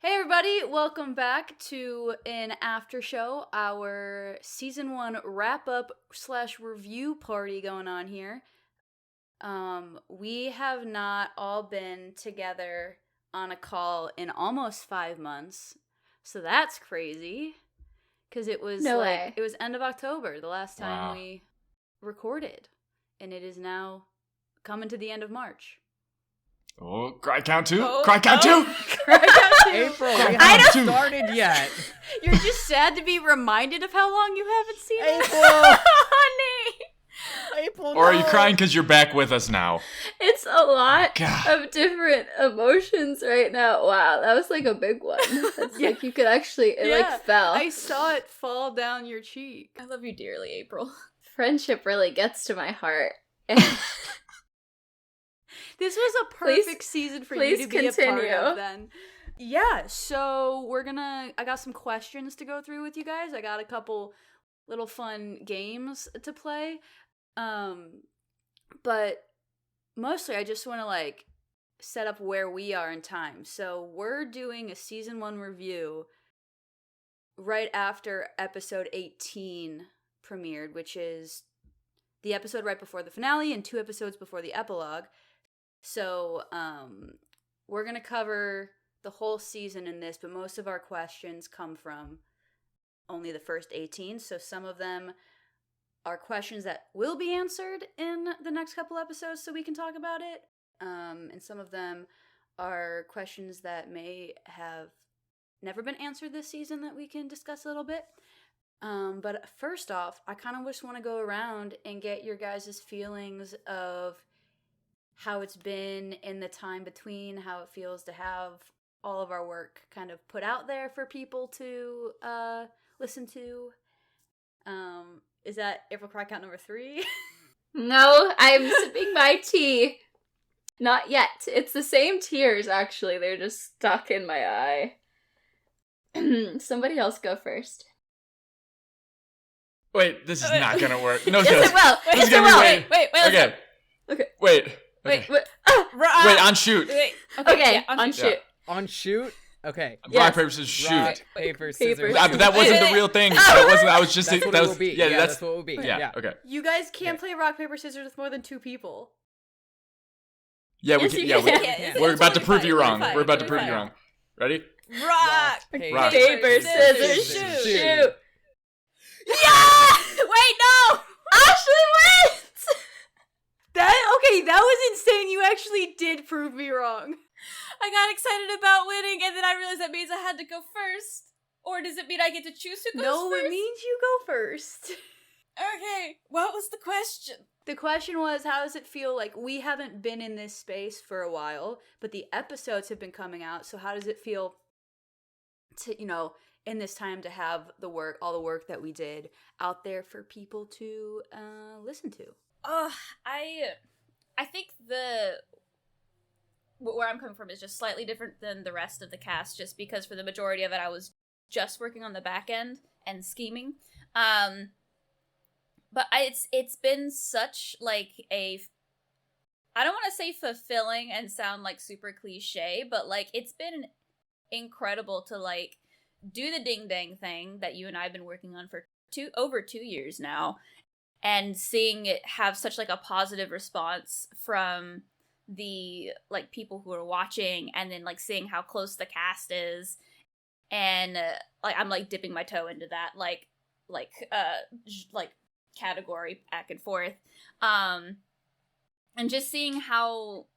Hey everybody, welcome back to an after show, our season 1 wrap-up / review party going on here. We have not all been together on a call in almost 5 months, so that's crazy, because it was it was end of October the last time we recorded, and it is now coming to the end of March. Oh, cry count 2? Cry count 2? Cry count 2! April, we haven't started yet. You're just sad to be reminded of how long you haven't seen it? April! Honey! April, Or are you crying because you're back with us now? It's a lot God. of different emotions right now. Wow, that was like a big one. That's like you could actually, it fell. I saw it fall down your cheek. I love you dearly, April. Friendship really gets to my heart. This was a perfect season for you to be continue. a part of then. Yeah, so I got some questions to go through with you guys. I got a couple little fun games to play. But mostly I just want to set up where we are in time. So we're doing a season 1 review right after episode 18 premiered, which is the episode right before the finale and 2 episodes before the epilogue. So, we're going to cover the whole season in this, but most of our questions come from only the first 18, so some of them are questions that will be answered in the next couple episodes so we can talk about it, and some of them are questions that may have never been answered this season that we can discuss a little bit. But first off, I kind of just want to go around and get your guys' feelings of how it's been in the time between, how it feels to have all of our work kind of put out there for people to listen to. Is that April Cry Count number 3? No, I'm sipping my tea. Not yet. It's the same tears, actually. They're just stuck in my eye. Somebody else go first. Wait, this is not gonna work. No, Yes, it will. This is Yes, it gonna be will. wait. Okay. Okay. Wait. Wait. Wait, on shoot. Okay, yeah, on shoot. On shoot? Okay. Rock, paper, scissors, shoot. Rock, paper, scissors. But that wasn't the real thing. That wasn't. I was just. That's what that it was. will be. Yeah, That's what it will be. Yeah. Okay. You guys can't play rock, paper, scissors with more than 2 people. Yeah, we Yes, can. you Yeah, can. we're It's about to prove totally you fine, wrong. fine, We're about to totally prove you fine. wrong. Ready? Rock, Rock, Paper, scissors, scissors, shoot. Yeah! Wait, no! Ashley wins! That was insane. You actually did prove me wrong. I got excited about winning, and then I realized that means I had to go first. Or does it mean I get to choose who goes No, first? it means you go first. Okay, what was the question? The question was, how does it feel like we haven't been in this space for a while, but the episodes have been coming out, so how does it feel to, in this time to have all the work that we did out there for people to listen to? I think where I'm coming from is just slightly different than the rest of the cast, just because for the majority of it I was just working on the back end and scheming. But it's been such I don't want to say fulfilling and sound super cliche, but it's been incredible to do the ding dang thing that you and I have been working on for over 2 years now, and seeing it have such a positive response from the people who are watching, and then seeing how close the cast is, and I'm dipping my toe into that category back and forth, and just seeing how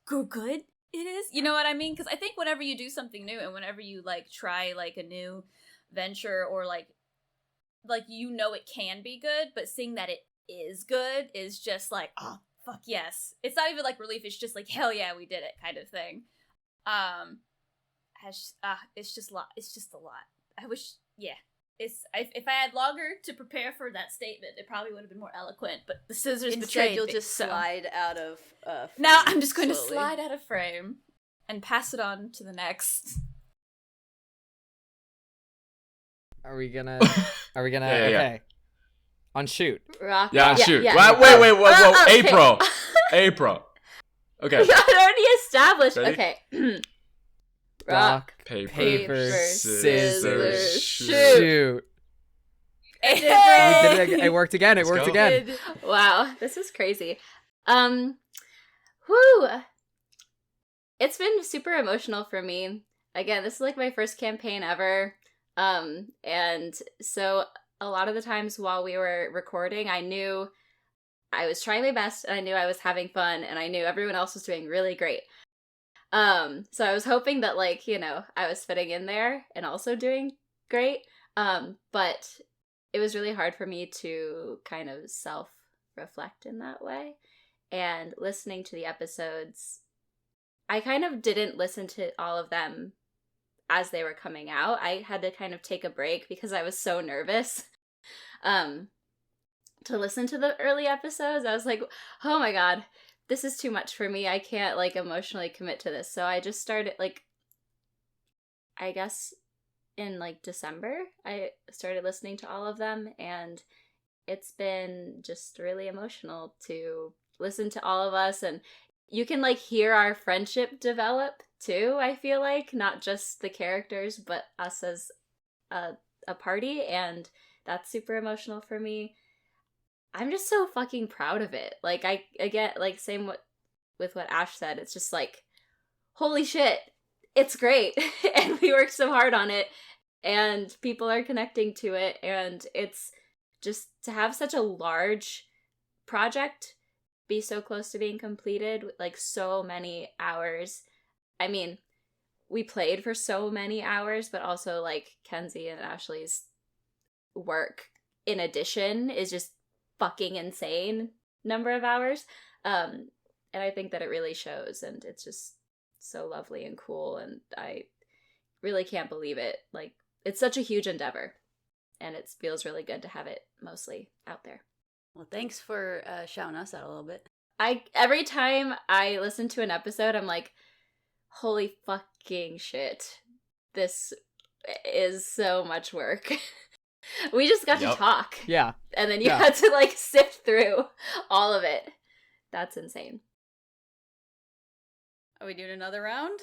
good it is, you know what I mean? Because I think whenever you do something new, and whenever you try a new venture, or it can be good, but seeing that it is good is just oh fuck yes. It's not even relief, it's just hell yeah, we did it kind of thing. It's just a lot. I wish, yeah. If I had longer to prepare for that statement, it probably would have been more eloquent, but the scissors Instead, betrayed you'll me, just so. slide out of Now frame I'm just going to slowly. slide out of frame and pass it on to the next. Are we gonna Yeah. okay. On shoot. Rock. Yeah, shoot. Yeah. Wait, whoa. Okay. April. Okay. We got already established. Ready? Okay. Rock, Paper, paper, scissors, shoot. Hey! We did it. It worked again. It Let's worked go. again. Wow, this is crazy. Whew. It's been super emotional for me. Again, this is like my first campaign ever. And so a lot of the times while we were recording, I knew I was trying my best and I knew I was having fun and I knew everyone else was doing really great. So I was hoping that like, you know, I was fitting in there and also doing great. But it was really hard for me to kind of self-reflect in that way. And listening to the episodes, I kind of didn't listen to all of them as they were coming out. I had to kind of take a break because I was so nervous to listen to the early episodes. I was like, oh my god, this is too much for me. I can't like emotionally commit to this. So I just started like, I guess in like December, I started listening to all of them, and it's been just really emotional to listen to all of us. And you can like hear our friendship develop too, I feel like, not just the characters but us as a party, and that's super emotional for me. I'm just so fucking proud of it. Like I get like same with what Ash said. It's just like, holy shit, it's great. And we worked so hard on it and people are connecting to it, and it's just to have such a large project be so close to being completed with like so many hours. I mean, we played for so many hours, but also like Kenzie and Ashley's work in addition is just fucking insane number of hours. And I think that it really shows, and it's just so lovely and cool, and I really can't believe it. Like, it's such a huge endeavor, and it feels really good to have it mostly out there. Well, thanks for shouting us out a little bit. Every time I listen to an episode, I'm like, holy fucking shit. This is so much work. We just got to talk. Yeah. And then you had to like sift through all of it. That's insane. Are we doing another round?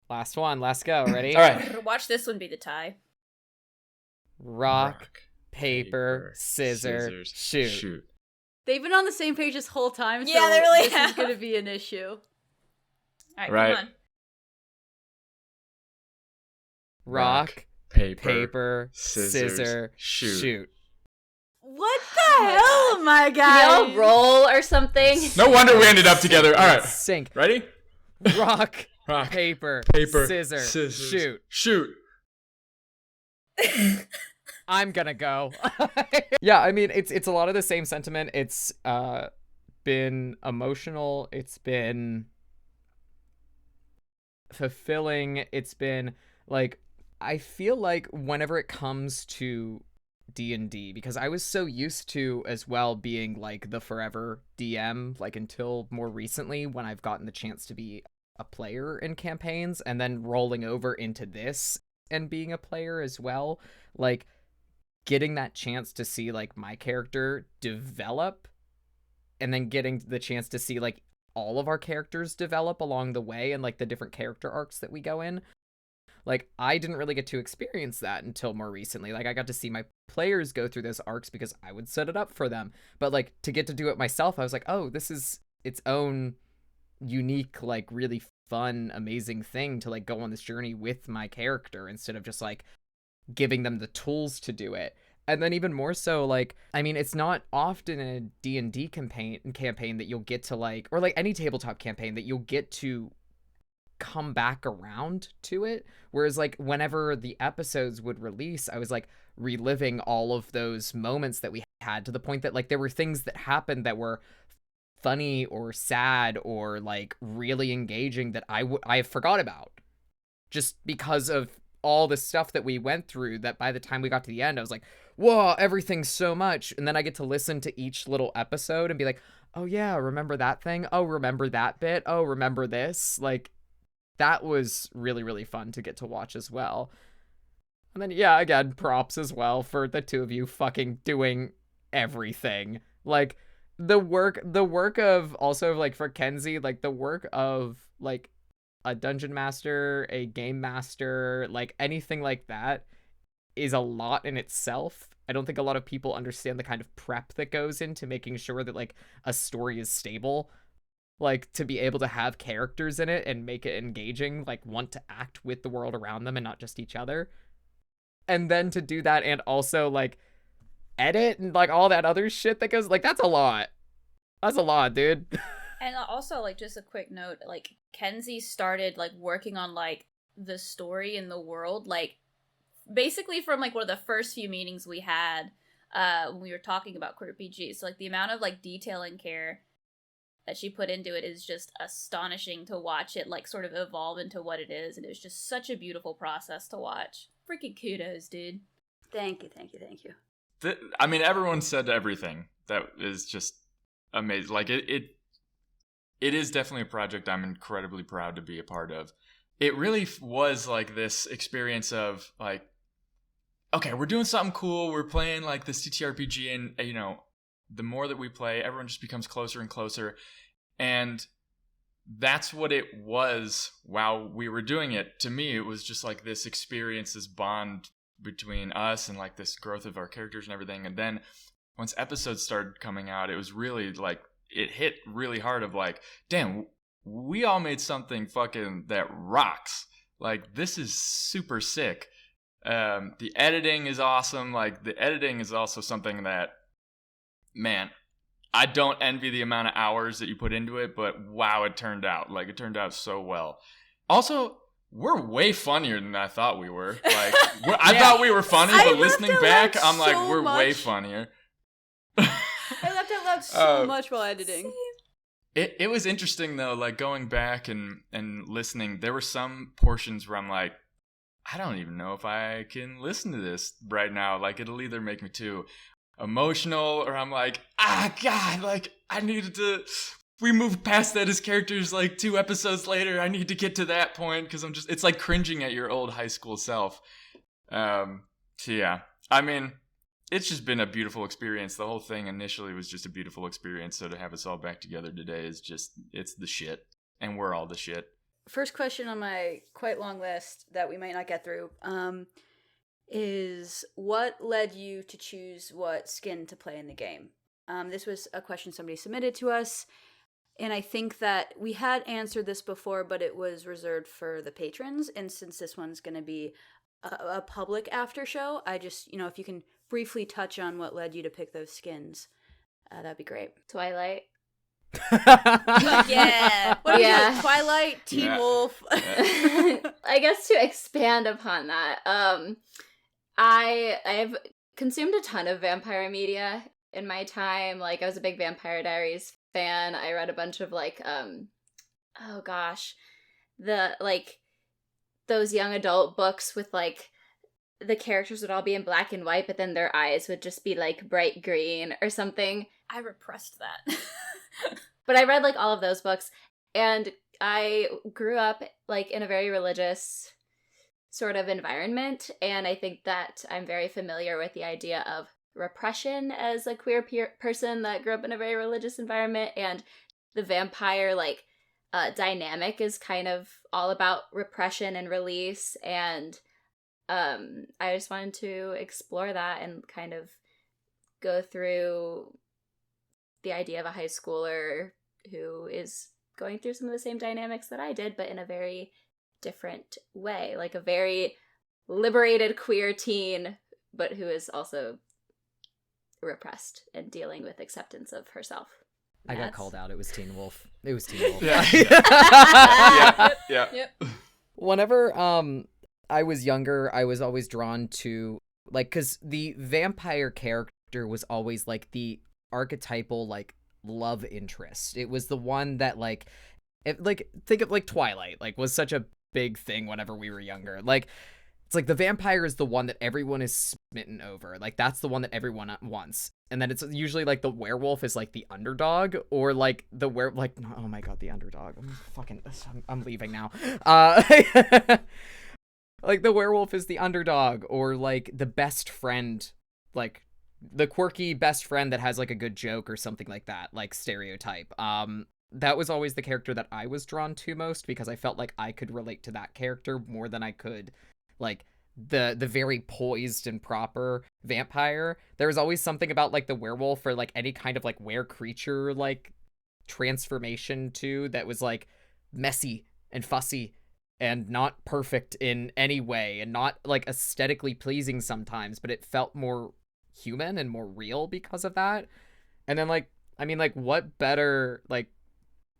Last one. Let's go. Ready? All right. Watch this one be the tie. Rock, paper, scissors, shoot. They've been on the same page this whole time, so Yeah, they really this have. is going to be an issue. Alright, Right. come on. Rock, paper, scissors, shoot. What the hell, my guy? Can y'all roll or something? No wonder we ended up together. All right. Sync. Ready? Rock, Rock, paper, paper, scissors, shoot. Shoot. I'm gonna go. Yeah, I mean, it's a lot of the same sentiment. It's been emotional. It's been fulfilling. It's been like, I feel like whenever it comes to D&D, because I was so used to as well being like the forever DM, like until more recently when I've gotten the chance to be a player in campaigns, and then rolling over into this and being a player as well, like getting that chance to see like my character develop, and then getting the chance to see like all of our characters develop along the way, and like the different character arcs that we go in. Like, I didn't really get to experience that until more recently. Like, I got to see my players go through those arcs because I would set it up for them. But, like, to get to do it myself, I was like, oh, this is its own unique, like, really fun, amazing thing to, like, go on this journey with my character instead of just, like, giving them the tools to do it. And then even more so, like, I mean, it's not often in a D&D campaign that you'll get to, like, or, like, any tabletop campaign that you'll get to come back around to it, whereas like whenever the episodes would release, I was like reliving all of those moments that we had, to the point that like there were things that happened that were funny or sad or like really engaging that I forgot about, just because of all the stuff that we went through, that by the time we got to the end I was like, whoa, everything's so much. And then I get to listen to each little episode and be like, oh yeah, remember that thing, oh remember that bit, oh remember this. Like, that was really, really fun to get to watch as well. And then, yeah, again, props as well for the two of you fucking doing everything. Like, the work of, also, like, for Kenzie, like, the work of, like, a dungeon master, a game master, like anything like that is a lot in itself. I don't think a lot of people understand the kind of prep that goes into making sure that like a story is stable. Like to be able to have characters in it and make it engaging, like want to act with the world around them and not just each other. And then to do that and also like edit and like all that other shit that goes, like that's a lot. That's a lot, dude. And also, like, just a quick note, like, Kenzie started, like, working on, like, the story in the world, like, basically from, like, one of the first few meetings we had when we were talking about Queer PG. So, like, the amount of, like, detail and care that she put into it is just astonishing to watch it, like, sort of evolve into what it is. And it was just such a beautiful process to watch. Freaking kudos, dude. Thank you. I mean, everyone said everything. That is just amazing. Like, it is definitely a project I'm incredibly proud to be a part of. It really was like this experience of like, okay, we're doing something cool. We're playing like this TTRPG, and you know, the more that we play, everyone just becomes closer and closer. And that's what it was while we were doing it. To me, it was just like this experience, this bond between us and like this growth of our characters and everything. And then once episodes started coming out, it was really like, it hit really hard of like, damn, we all made something fucking that rocks. Like, this is super sick. The editing is awesome. Like, the editing is also something that, man, I don't envy the amount of hours that you put into it, but wow, it turned out. Like, it turned out so well. Also, we're way funnier than I thought we were. Like, I thought we were funny, but listening back, I'm like, we're way funnier. I laughed out loud so much while editing. It was interesting though, like going back and listening. There were some portions where I'm like, I don't even know if I can listen to this right now. Like, it'll either make me too emotional, or I'm like, God, like I needed to. We moved past that as characters like 2 episodes later. I need to get to that point because it's like cringing at your old high school self. So yeah, I mean, it's just been a beautiful experience. The whole thing initially was just a beautiful experience. So to have us all back together today is just, it's the shit. And we're all the shit. First question on my quite long list that we might not get through is what led you to choose what skin to play in the game? This was a question somebody submitted to us. And I think that we had answered this before, but it was reserved for the patrons. And since this one's going to be a public after show, I just, if you can briefly touch on what led you to pick those skins, that'd be great. Twilight. Yeah. What Yeah. Twilight, Teen Wolf. I guess to expand upon that, I've consumed a ton of vampire media in my time. Like, I was a big Vampire Diaries fan. I read a bunch of like those young adult books with like the characters would all be in black and white, but then their eyes would just be like bright green or something. I repressed that. But I read like all of those books, and I grew up like in a very religious sort of environment, and I think that I'm very familiar with the idea of repression as a queer person that grew up in a very religious environment, and the vampire like dynamic is kind of all about repression and release, and I just wanted to explore that and kind of go through the idea of a high schooler who is going through some of the same dynamics that I did, but in a very different way, like a very liberated queer teen, but who is also repressed and dealing with acceptance of herself. I got called out. It was Teen Wolf. It was Teen Wolf. Yeah. Yeah. Yep. Whenever I was younger, I was always drawn to like, because the vampire character was always like the archetypal like love interest. It was the one that like think of like Twilight, like was such a big thing whenever we were younger. Like, it's like the vampire is the one that everyone is smitten over. Like, that's the one that everyone wants. And then it's usually like the werewolf is like the underdog, or like the oh my god, the underdog. I'm leaving now. Like the werewolf is the underdog, or like the best friend, like the quirky best friend that has like a good joke or something like that, like stereotype. that was always the character that I was drawn to most, because I felt like I could relate to that character more than I could, like, the very poised and proper vampire. There was always something about, like, the werewolf or, like, any kind of, like, were creature, like, transformation too, that was, like, messy and fussy and not perfect in any way, and not, like, aesthetically pleasing sometimes, but it felt more human and more real because of that. And then, like, I mean, like, what better, like,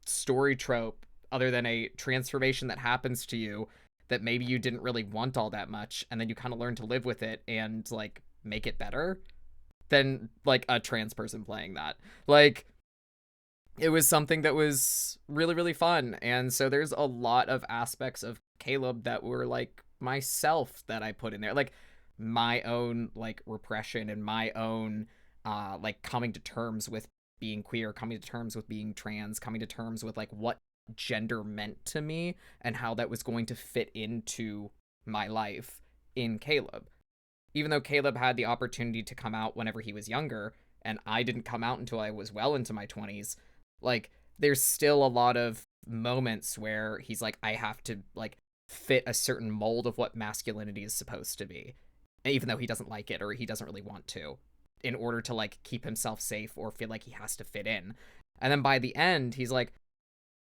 story trope other than a transformation that happens to you that maybe you didn't really want all that much, and then you kind of learn to live with it and, like, make it better, than, like, a trans person playing that. Like, it was something that was really, really fun. And so there's a lot of aspects of Caleb that were, like, myself that I put in there. Like, my own, like, repression and my own, like, coming to terms with being queer, coming to terms with being trans, coming to terms with, like, what gender meant to me and how that was going to fit into my life in Caleb. Even though Caleb had the opportunity to come out whenever he was younger, and I didn't come out until I was well into my 20s, like, there's still a lot of moments where he's like, I have to, like, fit a certain mold of what masculinity is supposed to be, even though he doesn't like it or he doesn't really want to, in order to, like, keep himself safe or feel like he has to fit in. And then by the end, he's like,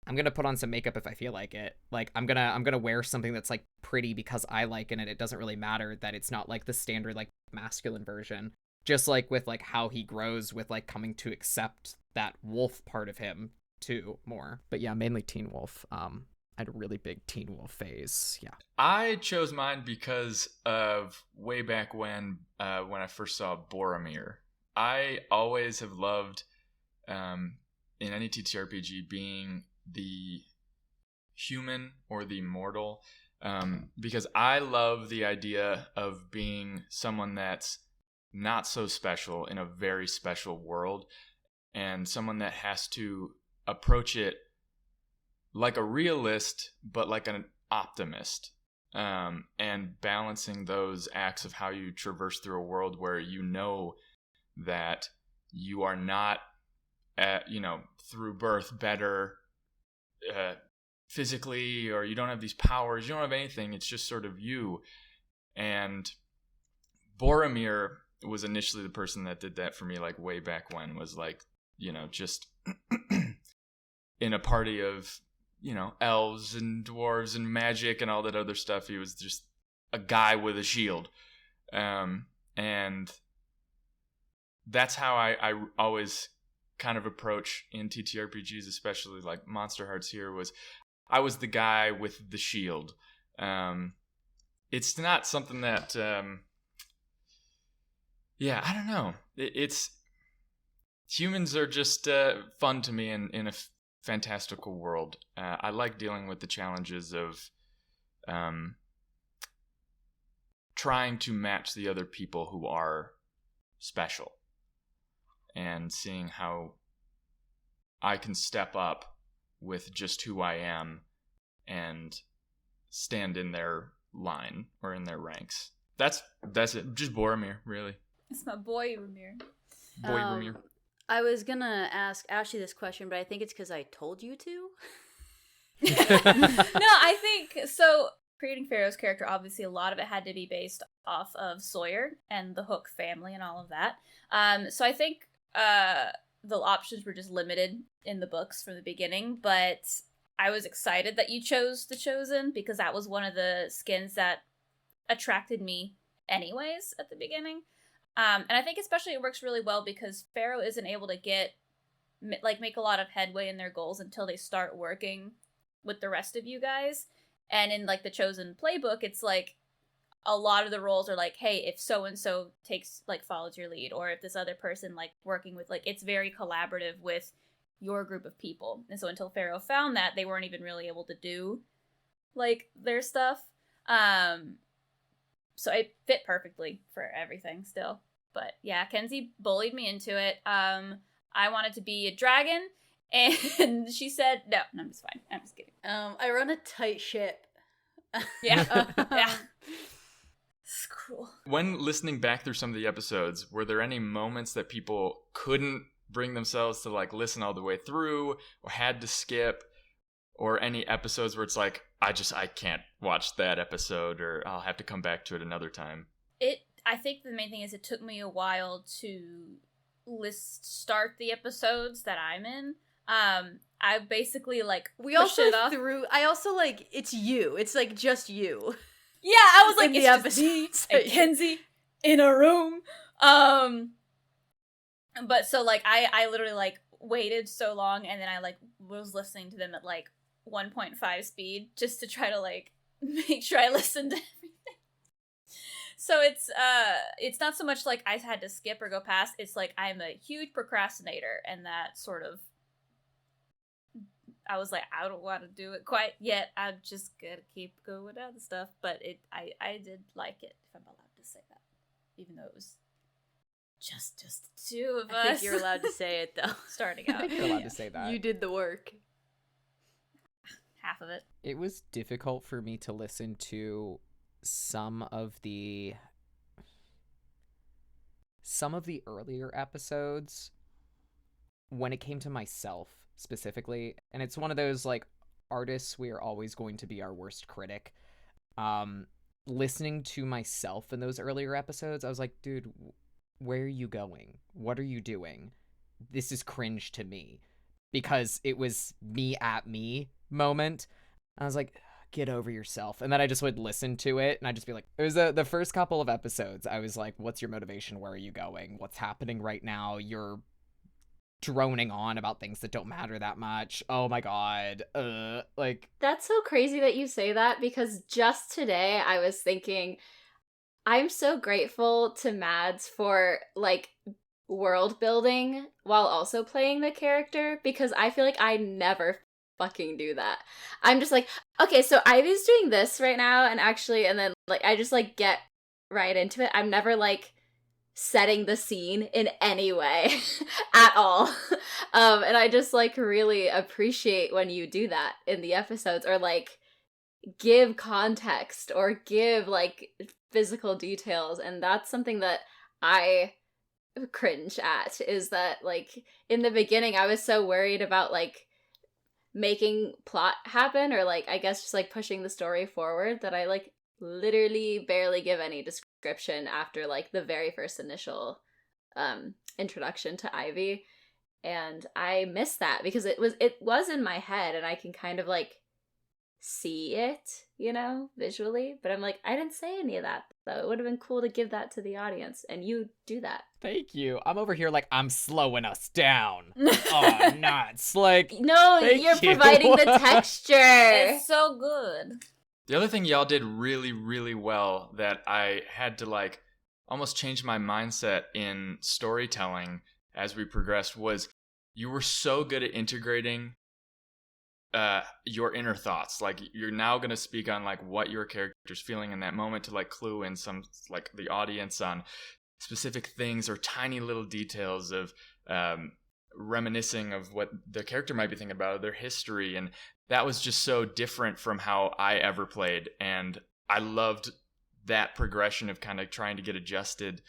I'm gonna put on some makeup if I feel like it. Like, I'm gonna wear something that's, like, pretty because I like it, and it doesn't really matter that it's not, like, the standard, like, masculine version. Just, like, with, like, how he grows with, like, coming to accept that wolf part of him too more. But yeah, mainly Teen Wolf. I had a really big Teen Wolf phase. Yeah. I chose mine because of way back when I first saw Boromir. I always have loved, in any TTRPG, being the human or the mortal, because I love the idea of being someone that's not so special in a very special world, and someone that has to approach it like a realist but like an optimist, and balancing those acts of how you traverse through a world where you know that you are not through birth better physically, or you don't have these powers, you don't have anything, it's just sort of you. And Boromir was initially the person that did that for me, like, way back when, was like, just in a party of, elves and dwarves and magic and all that other stuff. He was just a guy with a shield. And that's how I always kind of approach in TTRPGs, especially like Monster Hearts here, was I was the guy with the shield. It's not something that, I don't know. It's humans are just fun to me in a fantastical world. I like dealing with the challenges of trying to match the other people who are special, and seeing how I can step up with just who I am and stand in their line or in their ranks. That's it. Just Boromir, really. It's my boy Ramir. Boromir. I was gonna ask Ashley this question, but I think it's because I told you to. No, I think so. Creating Pharaoh's character, obviously a lot of it had to be based off of Sawyer and the Hook family and all of that. So I think the options were just limited in the books from the beginning, but I was excited that you chose The Chosen, because that was one of the skins that attracted me anyways at the beginning. And I think especially it works really well because Pharaoh isn't able to make a lot of headway in their goals until they start working with the rest of you guys. And in, like, the Chosen playbook, it's, like, a lot of the roles are, like, hey, if so-and-so follows your lead, or if this other person, like, working with, like, it's very collaborative with your group of people. And so until Pharaoh found that, they weren't even really able to do, like, their stuff. So it fit perfectly for everything still. But, yeah, Kenzie bullied me into it. I wanted to be a dragon, and she said, no, I'm just fine. I'm just kidding. I run a tight ship. Yeah. Yeah. It's cruel. When listening back through some of the episodes, were there any moments that people couldn't bring themselves to like listen all the way through, or had to skip, or any episodes where it's like, I can't watch that episode, or I'll have to come back to it another time? I think the main thing is it took me a while to start the episodes that I'm in. I basically like We pushed also it off. I also like, it's you. It's like just you. Yeah, I was like, In it's the just me episodes. and Kenzie in a room. But so like I literally like waited so long, and then I like was listening to them at like 1.5 speed just to try to like make sure I listened to everything. So it's not so much like I had to skip or go past. It's like I'm a huge procrastinator, and that sort of I was like, I don't want to do it quite yet. I'm just gonna keep going with other stuff. But I did like it, if I'm allowed to say that, even though it was just the two of us. I think you're allowed to say it, though. Starting I out. think you're allowed to say that. You did the work. Half of it. It was difficult for me to listen to some of the earlier episodes when it came to myself specifically, and it's one of those like artists, we are always going to be our worst critic. Listening to myself in those earlier episodes, I was like, dude, where are you going? What are you doing? This is cringe to me, because it was me at me moment. I was like, get over yourself. And then I just would listen to it, and I'd just be like, it was the first couple of episodes, I was like, what's your motivation? Where are you going? What's happening right now? You're droning on about things that don't matter that much. Oh my god. Like, That's so crazy that you say that, because just today I was thinking, I'm so grateful to Mads for like world building while also playing the character, because I feel like I never fucking do that. I'm just like, okay, so Ivy's doing this right now, and then like I just like get right into it. I'm never like setting the scene in any way at all. And I just like really appreciate when you do that in the episodes, or like give context or give like physical details. And that's something that I cringe at, is that like in the beginning I was so worried about like making plot happen, or like I guess just like pushing the story forward, that I like literally barely give any description after like the very first initial introduction to Ivy. And I miss that, because it was in my head, and I can kind of like see it, you know, visually, but I'm like, I didn't say any of that though. It would have been cool to give that to the audience, and you do that. thank you. I'm over here like, I'm slowing us down. Oh, nuts. Like, No, thank you're you. providing the texture. It's so good. The other thing y'all did really, really well that I had to like almost change my mindset in storytelling as we progressed was you were so good at integrating your inner thoughts. Like, you're now going to speak on like what your character's feeling in that moment to like clue in some like the audience on specific things or tiny little details of reminiscing of what the character might be thinking about, their history. And that was just so different from how I ever played. And I loved that progression of kind of trying to get adjusted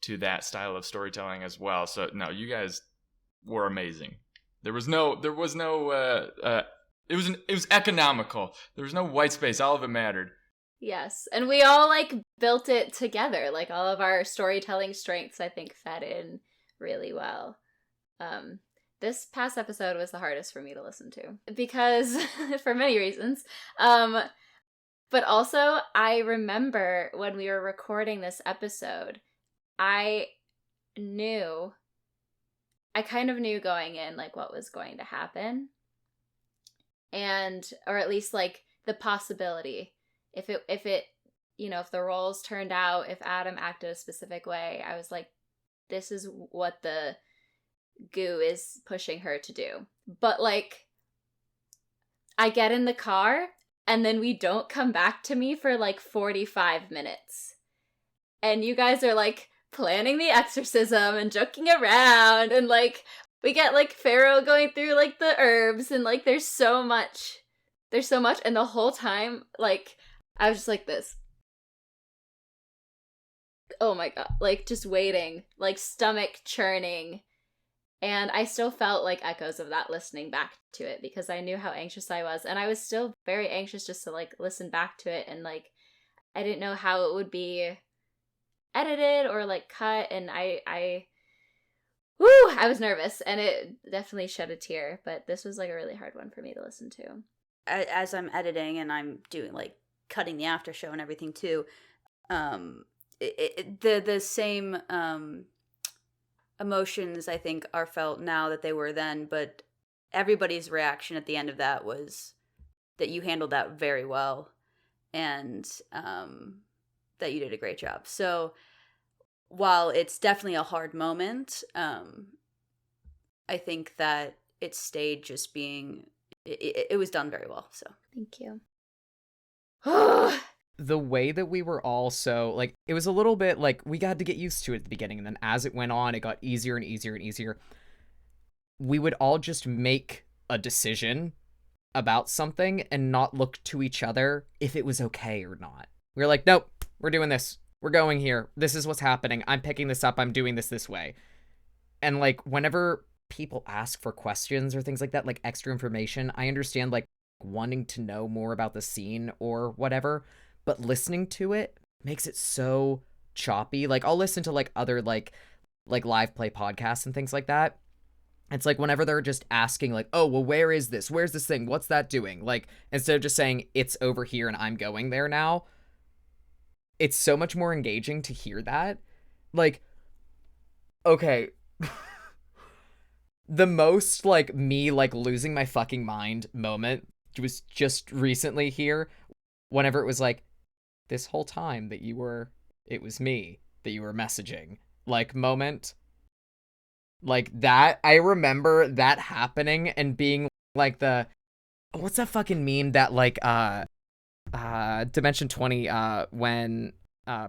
to that style of storytelling as well. So no, you guys were amazing. It was economical. There was no white space. All of it mattered. Yes, and we all like built it together. Like all of our storytelling strengths, I think, fed in really well. This past episode was the hardest for me to listen to, because for many reasons. But also, I remember when we were recording this episode, I kind of knew going in like what was going to happen, and or at least like the possibility. If it you know, if the roles turned out, if Adam acted a specific way, I was like, this is what the goo is pushing her to do. But like, I get in the car, and then we don't come back to me for like 45 minutes. And you guys are like planning the exorcism and joking around, and like we get like Pharaoh going through like the herbs, and like there's so much. And the whole time, like, I was just like this. Oh my god, like just waiting, like stomach churning, And I still felt like echoes of that listening back to it because I knew how anxious I was. And I was still very anxious just to like listen back to it. And like, I didn't know how it would be edited or like cut. And I was nervous and it definitely shed a tear. But this was like a really hard one for me to listen to. As I'm editing and I'm doing like cutting the after show and everything too, the same emotions I think are felt now that they were then, but everybody's reaction at the end of that was that you handled that very well and that you did a great job. So while it's definitely a hard moment, I think that it stayed just being it was done very well. So Thank you. The way that we were all so, like, it was a little bit, like, we got to get used to it at the beginning, and then as it went on, it got easier and easier and easier. We would all just make a decision about something and not look to each other if it was okay or not. We were like, nope, we're doing this. We're going here. This is what's happening. I'm picking this up. I'm doing this way. And, like, whenever people ask for questions or things like that, like extra information, I understand, like, wanting to know more about the scene or whatever, but listening to it makes it so choppy. Like, I'll listen to like other like live play podcasts and things like that. It's like whenever they're just asking like, oh, well, where is this? Where's this thing? What's that doing? Like, instead of just saying it's over here and I'm going there now, it's so much more engaging to hear that. Like, okay, the most like me like losing my fucking mind moment was just recently here, whenever it was like, this whole time that it was me that you were messaging, like, moment. Like, that, I remember that happening and being like what's that fucking meme that, like, Dimension 20, when,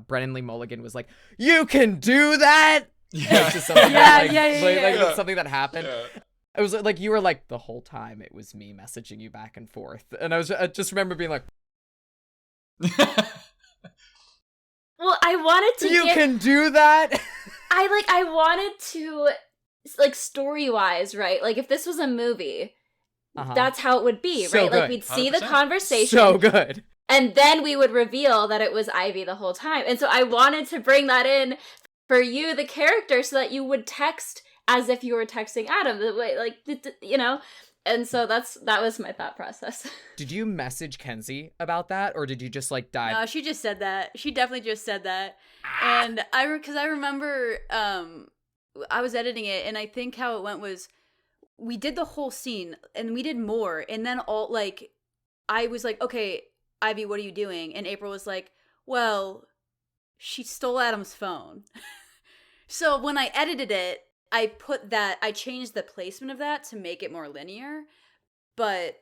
Brennan Lee Mulligan was like, you can do that! Yeah. Just something Yeah. like something that happened. Yeah. It was like, you were like, the whole time it was me messaging you back and forth. And I just remember being like, Well, I wanted to you can do that? I wanted to, like, story-wise, right? Like, if this was a movie, that's how it would be, So right? Like, good. we'd see 100%. the conversation. So good. And then we would reveal that it was Ivy the whole time. And so I wanted to bring that in for you, the character, so that you would text as if you were texting Adam, the way, like, you know? And so that was my thought process. Did you message Kenzie about that, or did you just like dive? no, she just said that. She definitely just said that. And because I remember I was editing it, and I think how it went was we did the whole scene and we did more, and then all like I was like, okay, Ivy, what are you doing? And April was like, well, she stole Adam's phone. So when I edited it, I changed the placement of that to make it more linear. But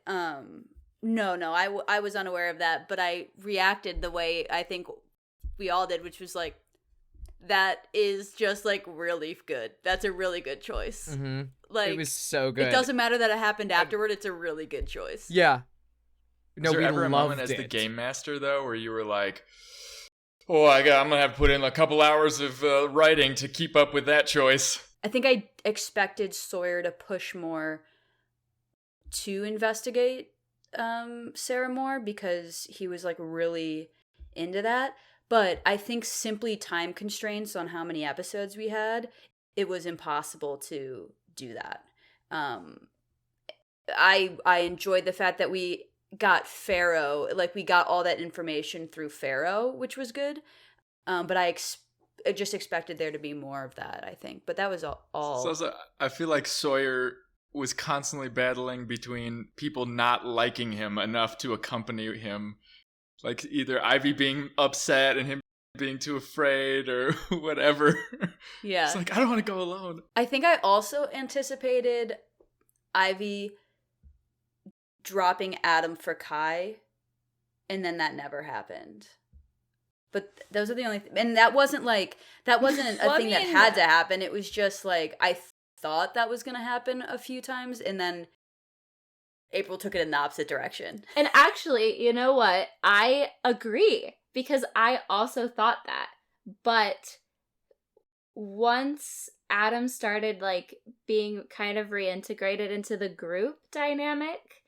no, I was unaware of that, but I reacted the way I think we all did, which was like, that is just like really good. That's a really good choice. Mm-hmm. Like, it was so good. It doesn't matter that it happened afterward. It's a really good choice. Yeah. No, Was there we ever a loved moment as it. the game master though, where you were like, "Oh, I'm gonna have to put in a couple hours of writing to keep up with that choice." I think I expected Sawyer to push more to investigate Sarah more because he was like really into that. But I think simply time constraints on how many episodes we had, it was impossible to do that. I enjoyed the fact that we got Pharaoh, like we got all that information through Pharaoh, which was good. But I just expected there to be more of that, I think. But that was all. So I feel like Sawyer was constantly battling between people not liking him enough to accompany him. Like either Ivy being upset and him being too afraid or whatever. Yeah. It's like, I don't want to go alone. I think I also anticipated Ivy dropping Adam for Kai, and then that never happened. But those are the only and that wasn't a Well, I thing that mean- had to happen. It was just like I thought that was going to happen a few times, and then April took it in the opposite direction. And actually, you know what? I agree because I also thought that. But once Adam started like being kind of reintegrated into the group dynamic,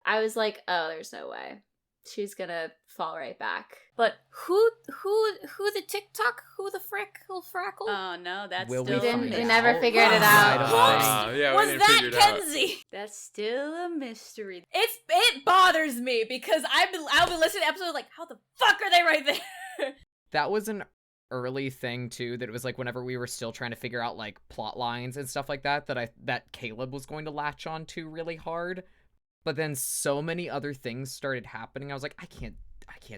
I was like, oh, there's no way. She's gonna fall right back. But who the TikTok? Who the frackle? Oh no, that's Will still we We never figured it I out. don't think. Yeah, we Was didn't that figure it out. Kenzie? That's still a mystery. It bothers me because I'll be listening to episodes like, how the fuck are they right there? That was an early thing too, that it was like whenever we were still trying to figure out like plot lines and stuff like that, that Caleb was going to latch on to really hard. But then so many other things started happening. I was like, I can't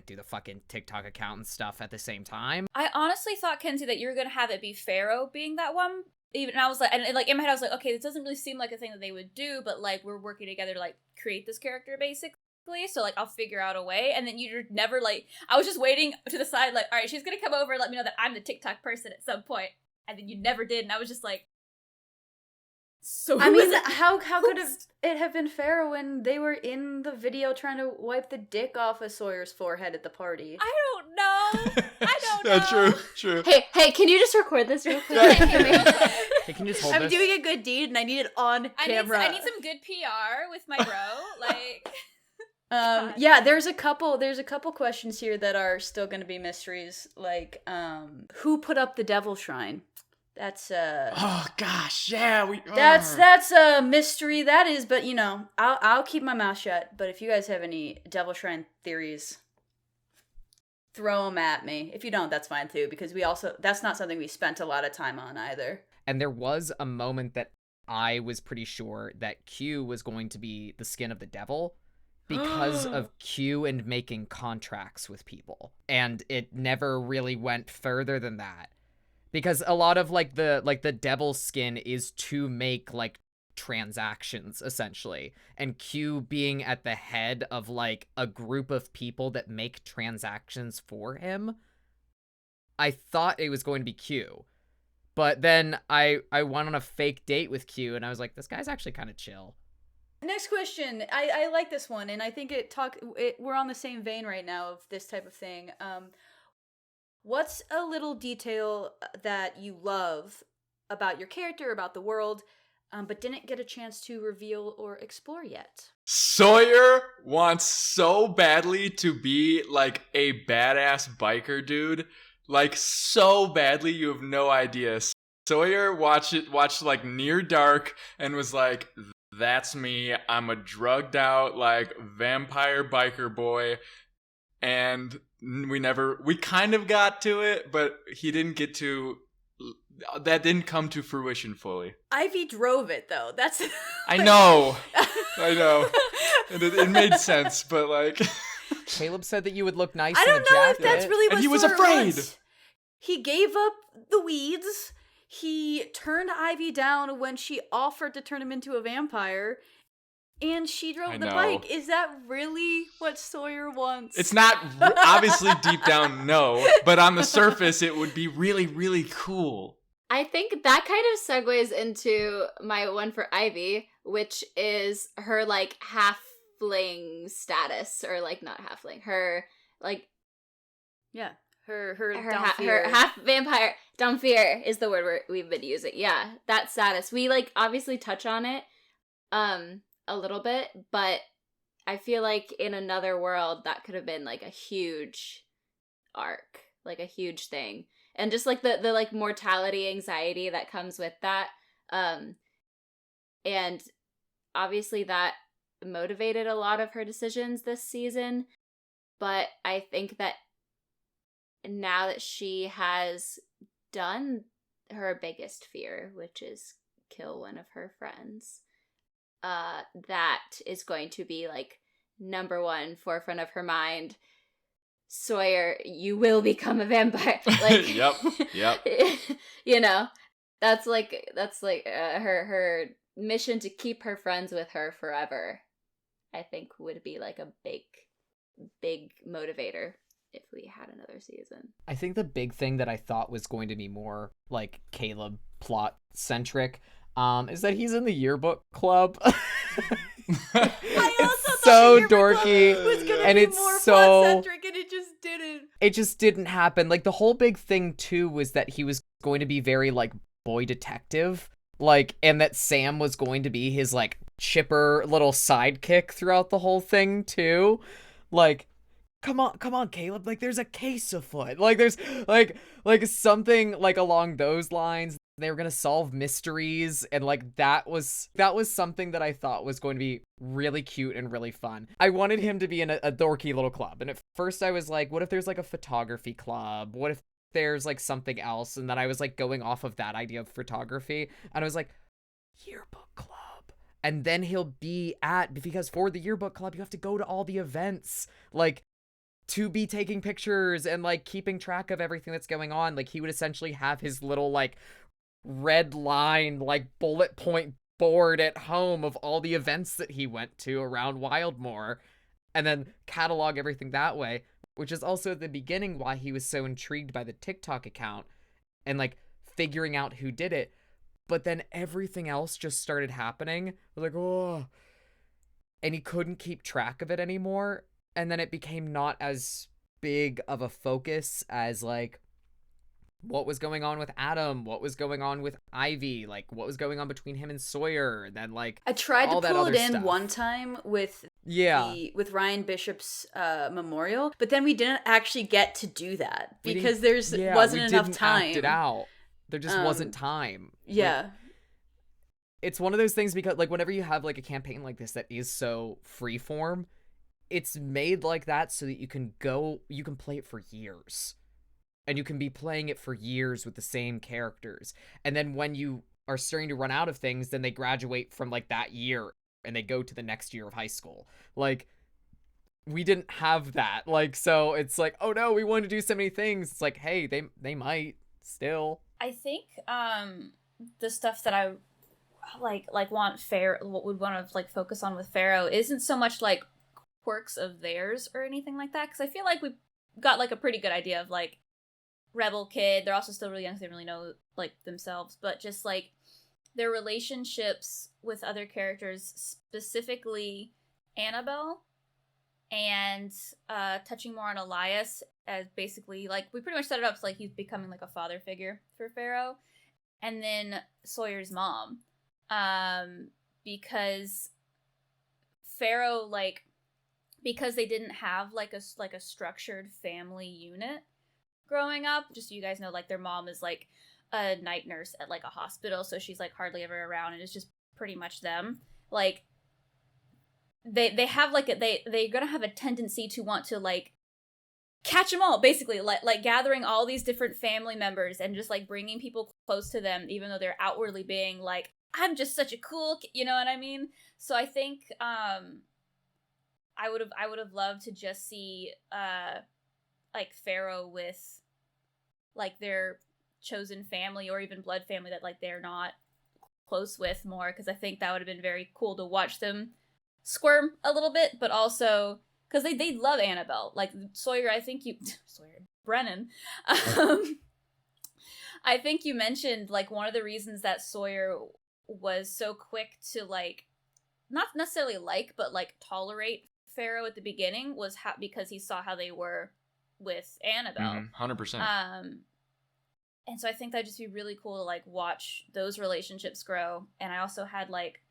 do the fucking TikTok account and stuff at the same time. I honestly thought, Kenzie, that you were gonna have it be Pharaoh being that one. Even I was like, and like in my head, I was like, okay, this doesn't really seem like a thing that they would do, but like we're working together to like create this character basically. So like I'll figure out a way. And then you're never like, I was just waiting to the side, like, all right, she's gonna come over and let me know that I'm the TikTok person at some point. And then you never did, and I was just like, so I who mean, is it? how could it have been Pharaoh when they were in the video trying to wipe the dick off of Sawyer's forehead at the party? I don't know. I don't know. Yeah, true. Hey, can you just record this real quick? Hey, can you just hold I'm this? doing a good deed and I need it on camera. I need some good PR with my bro. Like, Yeah, there's a couple questions here that are still going to be mysteries. Like, who put up the Devil Shrine? That's Oh gosh, yeah, that's a mystery. That is, but you know, I'll keep my mouth shut. But if you guys have any Devil Shrine theories, throw them at me. If you don't, that's fine too, because that's not something we spent a lot of time on either. And there was a moment that I was pretty sure that Q was going to be the skin of the devil because of Q and making contracts with people. And it never really went further than that. Because a lot of like the devil's skin is to make like transactions essentially. And Q being at the head of like a group of people that make transactions for him, I thought it was going to be Q. But then I went on a fake date with Q and I was like, this guy's actually kind of chill. Next question. I like this one, and I think we're on the same vein right now of this type of thing. What's a little detail that you love about your character, about the world, but didn't get a chance to reveal or explore yet? Sawyer wants so badly to be like a badass biker dude. Like so badly, you have no idea. Sawyer watched like Near Dark and was like, that's me. I'm a drugged out like vampire biker boy. And we kind of got to it, but that didn't come to fruition fully. Ivy drove it though. That's I know. It made sense, but like Caleb said that you would look nice I in don't a know jacket. if that's really what And he was Sawyer afraid. wants. He gave up the weeds. He turned Ivy down when she offered to turn him into a vampire. And she drove I the know. bike. Is that really what Sawyer wants? It's not obviously deep down, no, but on the surface, it would be really, really cool. I think that kind of segues into my one for Ivy, which is her like halfling status, or like not halfling, her like Yeah. Her her half vampire. Dhampir is the word we've been using. Yeah, that status. We like obviously touch on it a little bit, but I feel like in another world that could have been like a huge arc, like a huge thing. And just like the like mortality anxiety that comes with that. And obviously that motivated a lot of her decisions this season. But I think that now that she has done her biggest fear, which is kill one of her friends, that is going to be like number one forefront of her mind. Sawyer, you will become a vampire. Like, Yep. You know, that's like her mission to keep her friends with her forever. I think would be like a big motivator if we had another season. I think the big thing that I thought was going to be more like Caleb plot centric is that he's in the yearbook club. I also It's thought so the yearbook dorky, was gonna and be it's more so plot-centric, and it just didn't. It just didn't happen. Like the whole big thing too was that he was going to be very like boy detective, like, and that Sam was going to be his like chipper little sidekick throughout the whole thing too. Like, come on, Caleb, like there's a case afoot. Like there's like something like along those lines. They were gonna solve mysteries, and like that was something that I thought was going to be really cute and really fun. I wanted him to be in a dorky little club, and at first I was like, what if there's like a photography club? What if there's like something else? And then I was like going off of that idea of photography, and I was like, yearbook club. And then he'll be because for the yearbook club you have to go to all the events, like, to be taking pictures and like keeping track of everything that's going on. Like he would essentially have his little like red line like bullet point board at home of all the events that he went to around Wildmoor, and then catalog everything that way, which is also at the beginning why he was so intrigued by the TikTok account and like figuring out who did it. But then everything else just started happening. I was like, oh, and he couldn't keep track of it anymore. And then it became not as big of a focus as like what was going on with Adam, what was going on with Ivy, like what was going on between him and Sawyer, and then like I tried all to that pull other it in stuff. one time with Yeah. with Ryan Bishop's memorial, but then we didn't actually get to do that We because didn't- there yeah, wasn't we enough didn't time. act it out. There just wasn't time. Yeah. Like, it's one of those things because like whenever you have like a campaign like this that is so freeform, it's made like that so that you can play it for years. And you can be playing it for years with the same characters. And then when you are starting to run out of things, then they graduate from like that year and they go to the next year of high school. Like, we didn't have that. Like, so it's like, oh no, we wanted to do so many things. It's like, hey, they might still. I think the stuff that I like would want to like focus on with Pharaoh isn't so much like quirks of theirs or anything like that, because I feel like we got like a pretty good idea of like rebel kid. They're also still really young, so they don't really know like themselves, but just like their relationships with other characters, specifically Annabelle, and touching more on Elias as basically like we pretty much set it up so like he's becoming like a father figure for Pharaoh, and then Sawyer's mom, because Pharaoh, like, because they didn't have like a structured family unit growing up, just so you guys know, like their mom is like a night nurse at like a hospital, so she's like hardly ever around, and it's just pretty much them. Like they have like they're gonna have a tendency to want to like catch them all, basically, like gathering all these different family members and just like bringing people close to them, even though they're outwardly being like, I'm just such a cool you know what I mean? So I think I would have loved to just see like Pharaoh with like their chosen family or even blood family that like they're not close with more, because I think that would have been very cool to watch them squirm a little bit, but also because they love Annabelle. Like Sawyer, I think you Brennan, I think you mentioned like one of the reasons that Sawyer was so quick to like not necessarily like but like tolerate Pharaoh at the beginning was because he saw how they were with Annabelle. 100%. And so I think that'd just be really cool to like watch those relationships grow. And I also had like,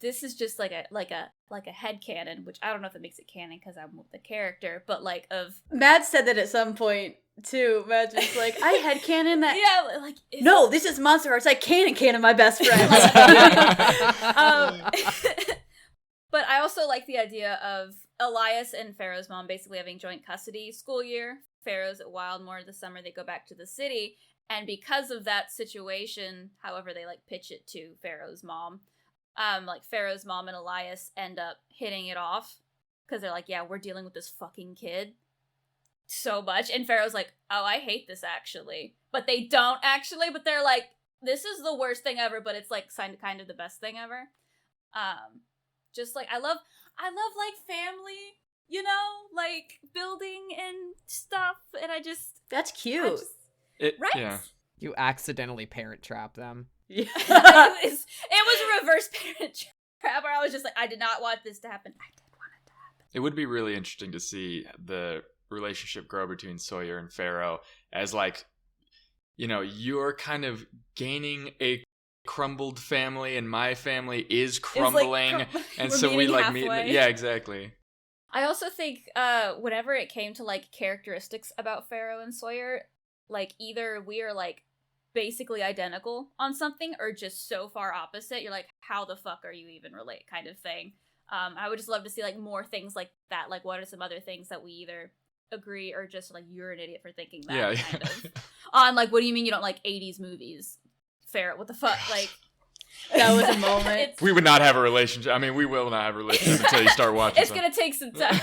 this is just like a headcanon, which I don't know if it makes it canon because I'm with the character, but like of Matt said that at some point too. Matt just like, I headcanon that. yeah, like No, this is Monster Hearts. I canon my best friend. But I also like the idea of Elias and Pharaoh's mom basically having joint custody school year. Pharaoh's at Wildmoor this summer, they go back to the city, and because of that situation, however they like pitch it to Pharaoh's mom, like Pharaoh's mom and Elias end up hitting it off because they're like, yeah, we're dealing with this fucking kid so much, and Pharaoh's like, oh, I hate this actually, but they don't actually, but they're like, this is the worst thing ever, but it's like kind of the best thing ever. Just like I love like family, you know, like building and stuff, and That's cute. Right? Yeah. You accidentally parent trap them. Yeah. it was a reverse parent trap where I was just like, I did not want this to happen. I did want it to happen. It would be really interesting to see the relationship grow between Sawyer and Pharaoh as like you're kind of gaining a crumbled family and my family is crumbling. And we're so we meeting like meet. halfway. Yeah, exactly. I also think whenever it came to like characteristics about Pharaoh and Sawyer, like either we are like basically identical on something or just so far opposite, you're like, how the fuck are you even relate kind of thing. I would just love to see like more things like that. Like what are some other things that we either agree or just like you're an idiot for thinking that Yeah. kind of. On like, what do you mean you don't like 80s movies? Pharaoh, what the fuck? Like That was a moment. It's, We would not have a relationship. I mean, we will not have a relationship until you start watching. it's gonna take some time.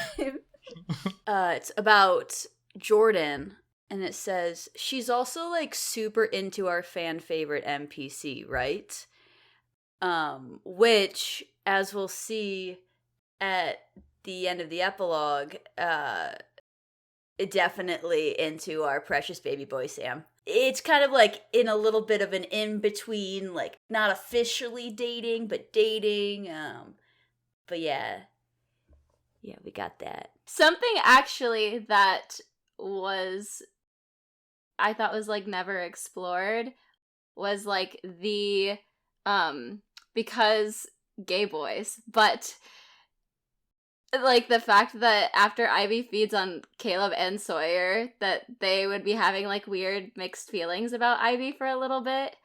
It's about Jordan, and it says she's also like super into our fan favorite NPC, right? Which, as we'll see at the end of the epilogue, definitely into our precious baby boy Sam. It's kind of like in a little bit of an in-between, like not officially dating, but dating. But yeah, we got that. Something actually that I thought was like never explored was like the because gay boys, but like the fact that after Ivy feeds on Caleb and Sawyer, that they would be having like weird mixed feelings about Ivy for a little bit,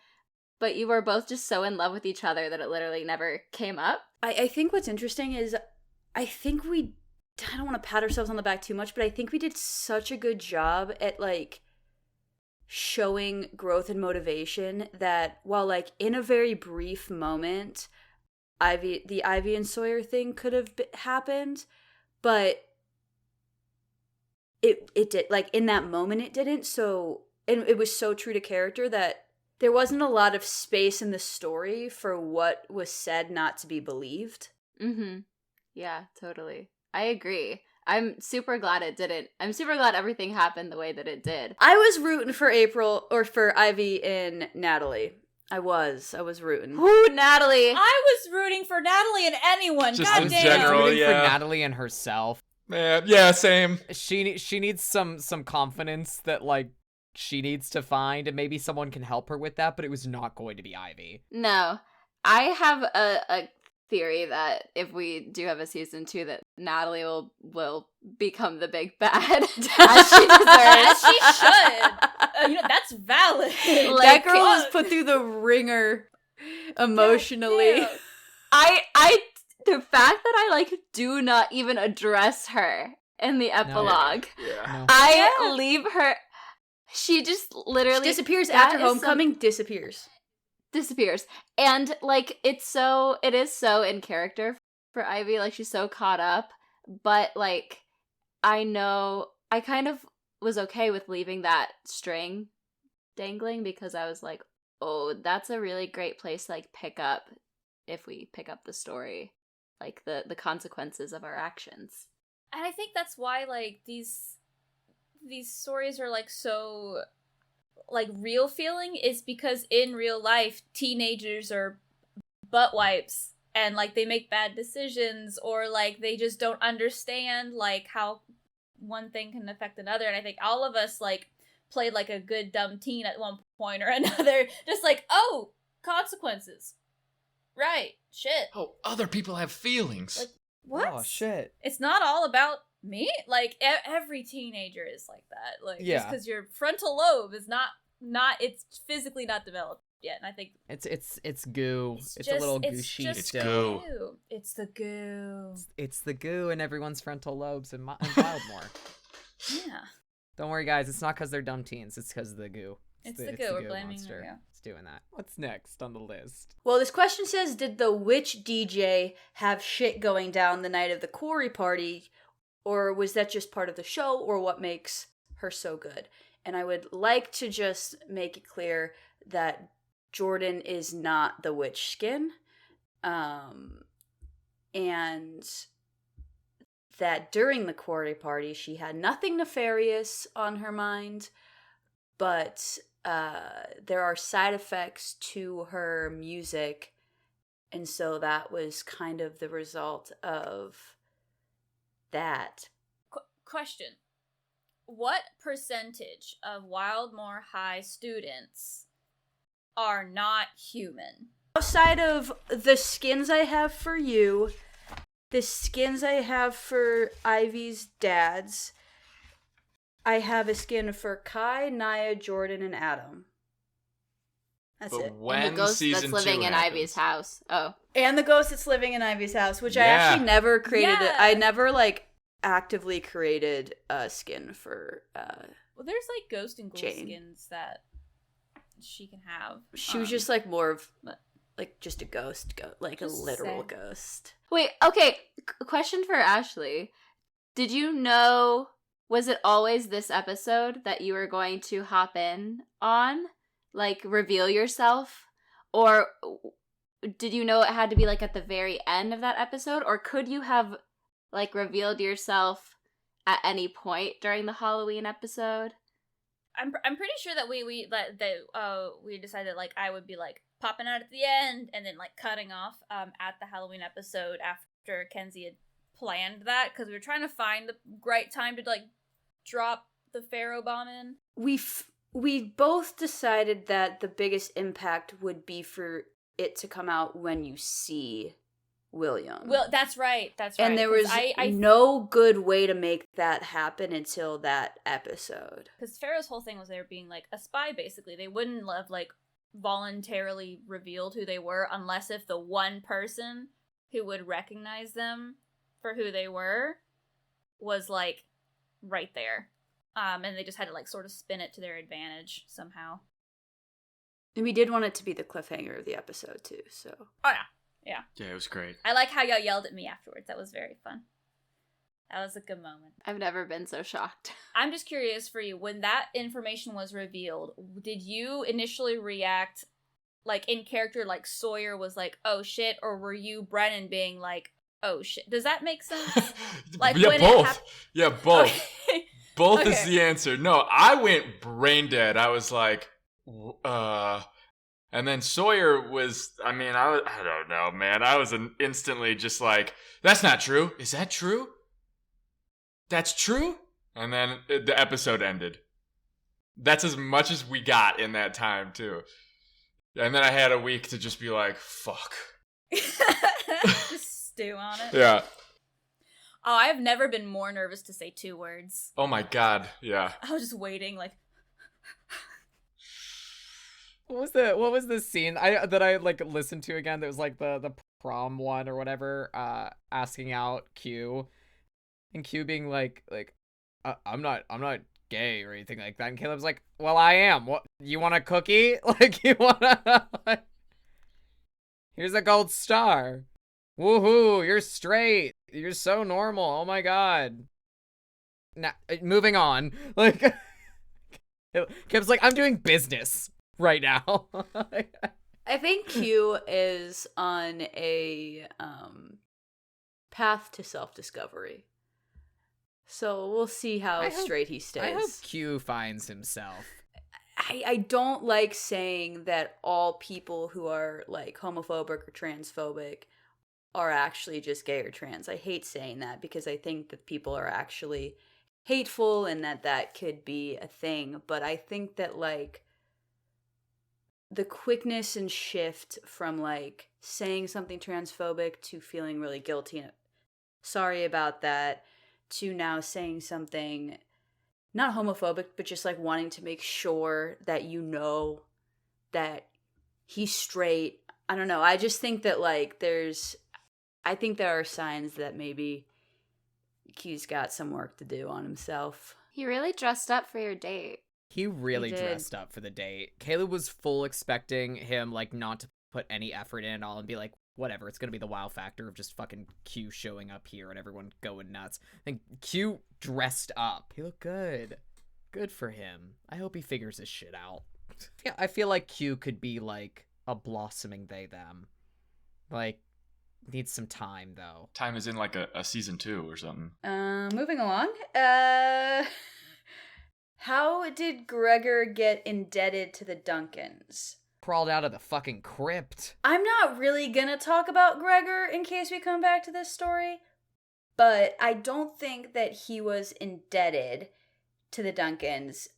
but you were both just so in love with each other that it literally never came up. I think what's interesting is I don't want to pat ourselves on the back too much, but I think we did such a good job at like showing growth and motivation that while like in a very brief moment the Ivy and Sawyer thing could have happened, but it did, like in that moment it didn't. So, and it was so true to character that there wasn't a lot of space in the story for what was said not to be believed. Mm-hmm. Yeah, totally. I agree. I'm super glad it didn't. I'm super glad everything happened the way that it did. I was rooting for April, or for Ivy and Natalie. I was rooting. Woo, Natalie! I was rooting for Natalie and anyone. Just God in damn. general. Rooting yeah. for Natalie and herself. Man, yeah, same. She needs some confidence that like she needs to find, and maybe someone can help her with that. But it was not going to be Ivy. No, I have a theory that if we do have a season 2, that Natalie will become the big bad as she deserves. As she should. That's valid. That girl was put through the ringer emotionally. Yeah. I the fact that I like do not even address her in the epilogue. Yeah. No. I leave her. She just literally She disappears that after is homecoming, disappears. disappears. And like it is so in character for Ivy, like she's so caught up, but like I know I kind of was okay with leaving that string dangling because I was like, oh, that's a really great place to like pick up if we pick up the story, like the consequences of our actions. And I think that's why like these stories are like so like real feeling, is because in real life teenagers are butt wipes and like they make bad decisions, or like they just don't understand like how one thing can affect another. And I think all of us like played like a good dumb teen at one point or another, just like, oh, consequences, right, shit, Oh, other people have feelings. like what, Oh shit. it's not all about me. Like every teenager is like that, like just Yeah. because your frontal lobe is not it's physically not developed yet. And I think It's goo. It's a just- little goo it's sheet just It's still. goo. it's the goo. It's the goo in everyone's frontal lobes and Wildmore. Yeah, Don't worry, guys. It's not because they're dumb teens. It's because of the goo. it's the goo. We're blaming the monster. goo. It's doing that. What's next on the list? Well, this question says, did the witch DJ have shit going down the night of the quarry party, or was that just part of the show, or what makes her so good? And I would like to just make it clear that Jordan is not the witch skin, and that during the quarry party she had nothing nefarious on her mind, but there are side effects to her music, and so that was kind of the result of that. Question: what percentage of Wildmore High students are not human? Outside of the skins I have for you, the skins I have for Ivy's dads, I have a skin for Kai, Naya, Jordan, and Adam. That's But it. when And the ghost season that's living 2 in happens- Ivy's house. Oh. And the ghost that's living in Ivy's house, which I Yeah. actually never created. Yeah. I never, like, actively created a skin for, Well, there's like ghost and ghoul Jane. skins that she can have. she was just, like, more of, but- like, just a ghost, like, a Just literal saying. ghost. Wait, okay. Question for Ashley. Did you know, was it always this episode that you were going to hop in on? Like, reveal yourself? Or did you know it had to be, like, at the very end of that episode? Or could you have, like, revealed yourself at any point during the Halloween episode? I'm pretty sure that we decided like I would be like popping out at the end and then like cutting off at the Halloween episode after Kenzie had planned that, because we were trying to find the right time to like drop the Pharaoh bomb in. We both decided that the biggest impact would be for it to come out when you see William. Well, that's right. That's right. and there 'cause was I no good way to make that happen until that episode. because Pharaoh's whole thing was they were being like a spy. Basically, they wouldn't have like voluntarily revealed who they were unless if the one person who would recognize them for who they were was like right there. And they just had to like sort of spin it to their advantage somehow. And we did want it to be the cliffhanger of the episode too, so. Oh yeah. Yeah, it was great. I like how y'all yelled at me afterwards. That was very fun. That was a good moment. I've never been so shocked. I'm just curious for you, when that information was revealed, did you initially react like in character like Sawyer was like, oh shit, or were you Brennan being like, oh shit? Does that make sense? Like, yeah, when it both. Yeah, both. Okay. Both is Okay. the answer. No, I went brain dead. I was like, and then Sawyer was, I don't know, man. I was instantly just like, that's not true. Is that true? That's true? And then the episode ended. That's as much as we got in that time, too. And then I had a week to just be like, fuck. Just stew on it. Yeah. Oh, I've never been more nervous to say 2 words. Oh my god. Yeah. I was just waiting, like, What was the scene that I like listened to again? That was like the prom one or whatever, asking out Q, and Q being like I'm not gay or anything like that, and Caleb's like, well, I am. What, you want a cookie? Like, you wanna like, here's a gold star. Woohoo, you're straight. You're so normal. Oh my god. Now, moving on. Like, Caleb's like, I'm doing business right now. I think Q is on a path to self-discovery. So we'll see how I hope- straight he stays. I hope Q finds himself. I don't like saying that all people who are like homophobic or transphobic are actually just gay or trans. I hate saying that because I think that people are actually hateful and that could be a thing. But I think that like the quickness and shift from like saying something transphobic to feeling really guilty and sorry about that to now saying something not homophobic, but just like wanting to make sure that you know that he's straight. I don't know. I just think that like I think there are signs that maybe Q's got some work to do on himself. He really dressed up for your date. He really He did. dressed up for the date. Caleb was full expecting him like not to put any effort in at all and be like, whatever, it's gonna be the wow factor of just fucking Q showing up here and everyone going nuts. I think Q dressed up. He looked good. Good for him. I hope he figures his shit out. Yeah, I feel like Q could be like a blossoming they them. Like, needs some time though. Time is in like a season 2 or something. Moving along. How did Gregor get indebted to the Duncans? Crawled out of the fucking crypt. I'm not really gonna talk about Gregor in case we come back to this story, but I don't think that he was indebted to the Duncans.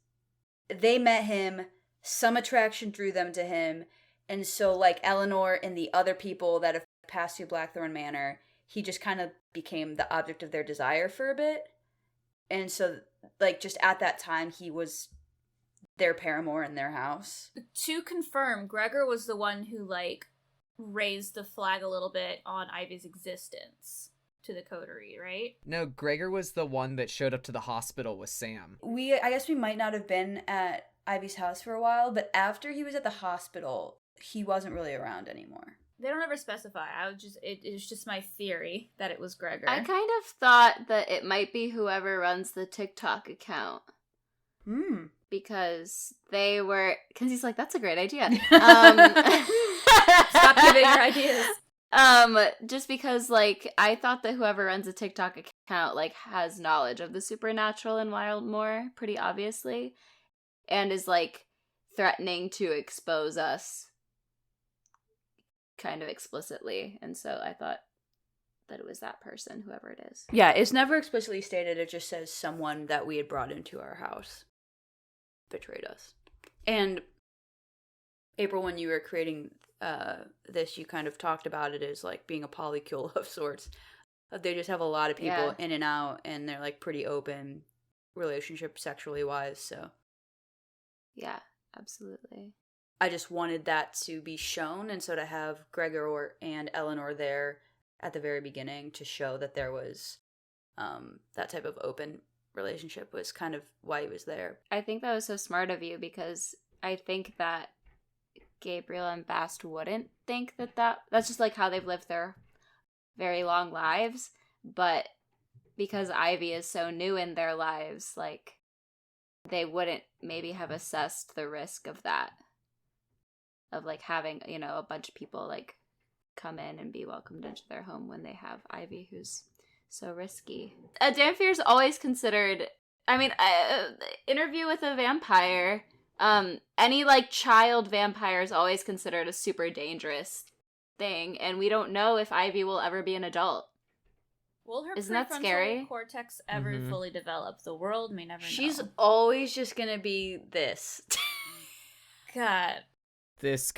They met him, some attraction drew them to him, and so like Eleanor and the other people that have passed through Blackthorn Manor, he just kind of became the object of their desire for a bit. And so like just at that time he was their paramour in their house. To confirm, Gregor was the one who like raised the flag a little bit on Ivy's existence to the coterie, right? No, Gregor was the one that showed up to the hospital with Sam. I guess we might not have been at Ivy's house for a while, but after he was at the hospital, he wasn't really around anymore. They don't ever specify. It's just my theory that it was Gregor. I kind of thought that it might be whoever runs the TikTok account. Because he's like, that's a great idea. Stop giving your ideas. Just because, like, I thought that whoever runs a TikTok account, like, has knowledge of the supernatural in Wildmoor, pretty obviously, and is, like, threatening to expose us kind of explicitly, and so I thought that it was that person, whoever it is. Yeah, it's never explicitly stated, it just says someone that we had brought into our house betrayed us. And April, when you were creating this, you kind of talked about it as like being a polycule of sorts. They just have a lot of people in and out, and they're like pretty open relationship sexually wise, so Yeah, absolutely. I just wanted that to be shown, and so to have Gregor and Eleanor there at the very beginning to show that there was that type of open relationship was kind of why he was there. I think that was so smart of you, because I think that Gabriel and Bast wouldn't think that's just like how they've lived their very long lives, but because Ivy is so new in their lives, like, they wouldn't maybe have assessed the risk of that, of like having, you know, a bunch of people like come in and be welcomed into their home when they have Ivy, who's so risky. Damphir's always considered, I mean, Interview with a Vampire, any like child vampire is always considered a super dangerous thing, and we don't know if Ivy will ever be an adult. Will her Isn't that prefrontal scary? cortex ever fully develop? The world may never know. She's always just gonna be this. God. This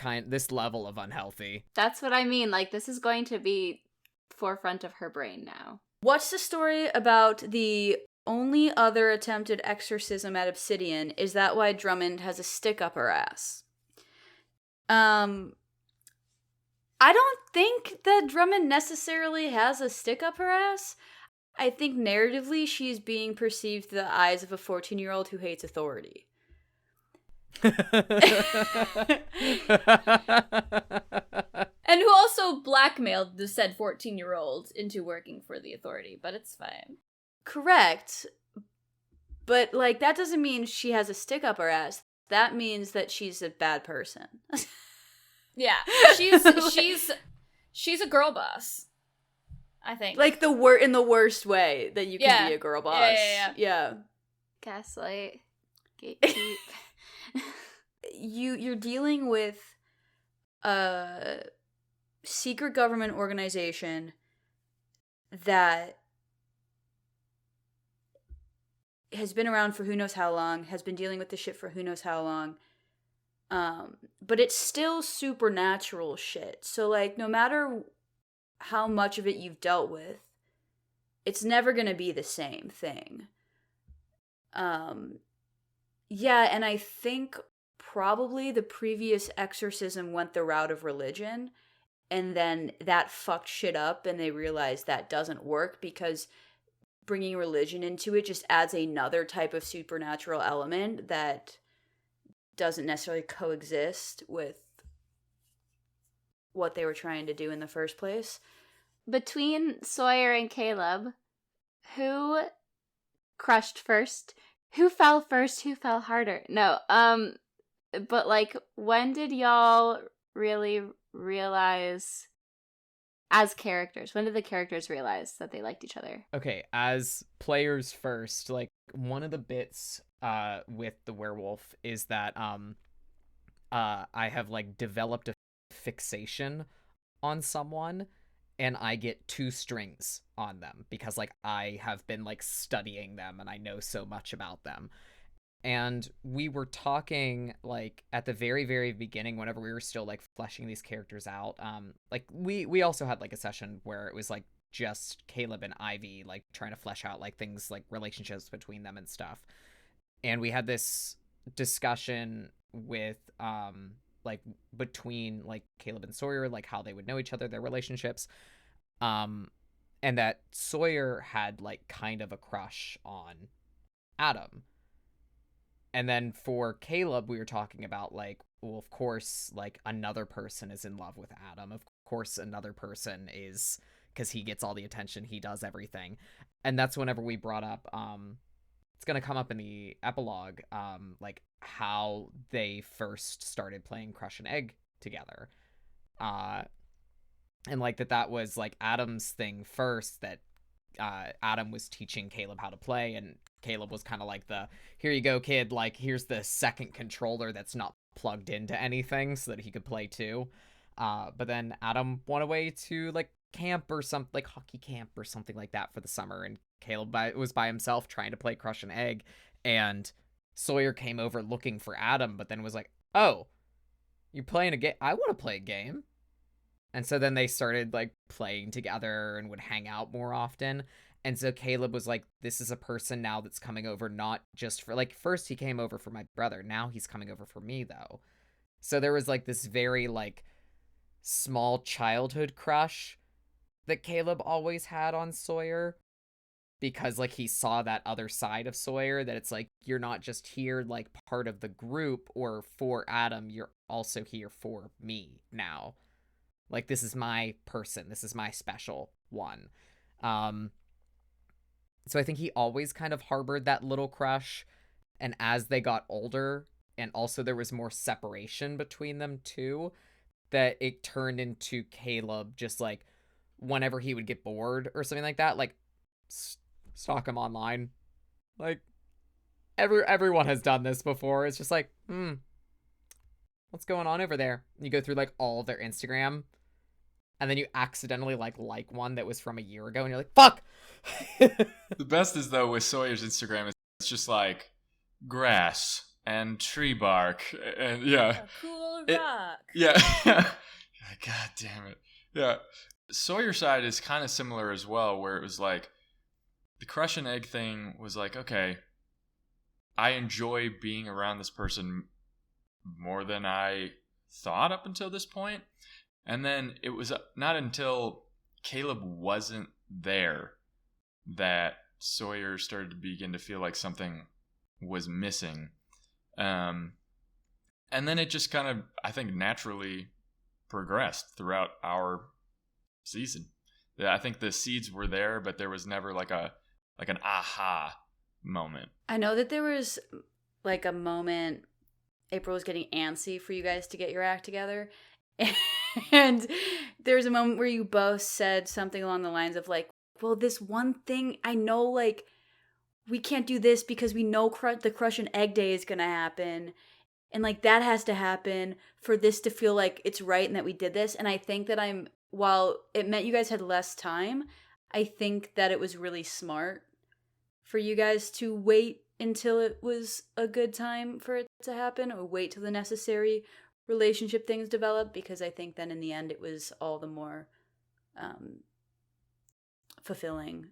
level of unhealthy. That's what I mean. Like, this is going to be forefront of her brain now. What's the story about the only other attempted exorcism at Obsidian? Is that why Drummond has a stick up her ass? I don't think that Drummond necessarily has a stick up her ass. I think narratively she's being perceived through the eyes of a 14-year-old who hates authority. And who also blackmailed the said 14-year-old into working for the authority, but it's fine. Correct. But, like, that doesn't mean she has a stick up her ass. That means that she's a bad person. Yeah. She's a girl boss, I think. Like, in the worst way that you can be a girl boss. Yeah. Gaslight. Gatekeep. You're dealing with a secret government organization that has been around for who knows how long, has been dealing with this shit for who knows how long, but it's still supernatural shit. So, like, no matter how much of it you've dealt with, it's never gonna be the same thing. Yeah, and I think probably the previous exorcism went the route of religion, and then that fucked shit up, and they realized that doesn't work because bringing religion into it just adds another type of supernatural element that doesn't necessarily coexist with what they were trying to do in the first place. Between Sawyer and Caleb, who crushed first? Who fell first? Who fell harder? No, but like, when did y'all really realize, as characters, when did the characters realize that they liked each other? Okay, as players first, like, one of the bits with the werewolf is that I have like developed a fixation on someone, and I get 2 strings on them because like I have been like studying them and I know so much about them. And we were talking like at the very, very beginning, whenever we were still like fleshing these characters out. Like we also had like a session where it was like just Caleb and Ivy like trying to flesh out like things like relationships between them and stuff. And we had this discussion with like between like Caleb and Sawyer, like how they would know each other, their relationships. And that Sawyer had like kind of a crush on Adam. And then for Caleb, we were talking about like, well, of course, like another person is in love with Adam. Of course, another person is, because he gets all the attention, he does everything. And that's whenever we brought up, it's going to come up in the epilogue, like how they first started playing Crush and Egg together. And like that was like Adam's thing first, that Adam was teaching Caleb how to play, and Caleb was kind of like the, here you go, kid, like here's the second controller that's not plugged into anything so that he could play too. But then Adam went away to like camp or something, like hockey camp or something like that for the summer, and Caleb was by himself trying to play Crush and Egg, and Sawyer came over looking for Adam, but then was like, oh, you playing a game? I want to play a game. And so then they started like playing together and would hang out more often. And so Caleb was like, this is a person now that's coming over not just for, like, first he came over for my brother, now he's coming over for me though. So there was like this very like small childhood crush that Caleb always had on Sawyer, because like he saw that other side of Sawyer, that it's like, you're not just here like part of the group or for Adam, you're also here for me now. Like, this is my person. This is my special one. So I think he always kind of harbored that little crush. And as they got older, and also there was more separation between them too, that it turned into Caleb just like, whenever he would get bored or something like that, like, stalk him online. Like, everyone has done this before. It's just like, what's going on over there? You go through like all of their Instagram, and then you accidentally like one that was from a year ago, and you're like, fuck! The best is, though, with Sawyer's Instagram, it's just like grass and tree bark and A cool rock. Yeah. God damn it. Yeah. Sawyer's side is kind of similar as well, where it was like the Crush and Egg thing was like, okay, I enjoy being around this person more than I thought up until this point. And then it was not until Caleb wasn't there that Sawyer started to begin to feel like something was missing. And then it just kind of, I think, naturally progressed throughout our season. I think the seeds were there, but there was never like an aha moment. I know that there was like a moment April was getting antsy for you guys to get your act together. And there was a moment where you both said something along the lines of like, well, this one thing, I know like we can't do this because we know the Crush and Egg Day is going to happen. And like that has to happen for this to feel like it's right and that we did this. And I think that while it meant you guys had less time, I think that it was really smart for you guys to wait until it was a good time for it to happen, or wait till the necessary relationship things develop, because I think then in the end it was all the more fulfilling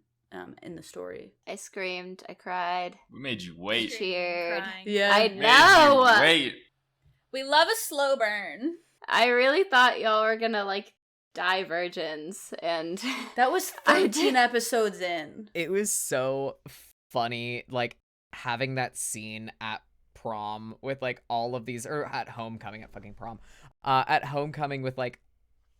in the story. I screamed, I cried, We made you wait. cheered. Crying. Yeah. I Made you know. wait. We love a slow burn. I really thought y'all were gonna like die virgins, and That was I 13 episodes in. It was so funny, like having that scene at prom with like all of these, or at homecoming, at fucking prom, at homecoming with like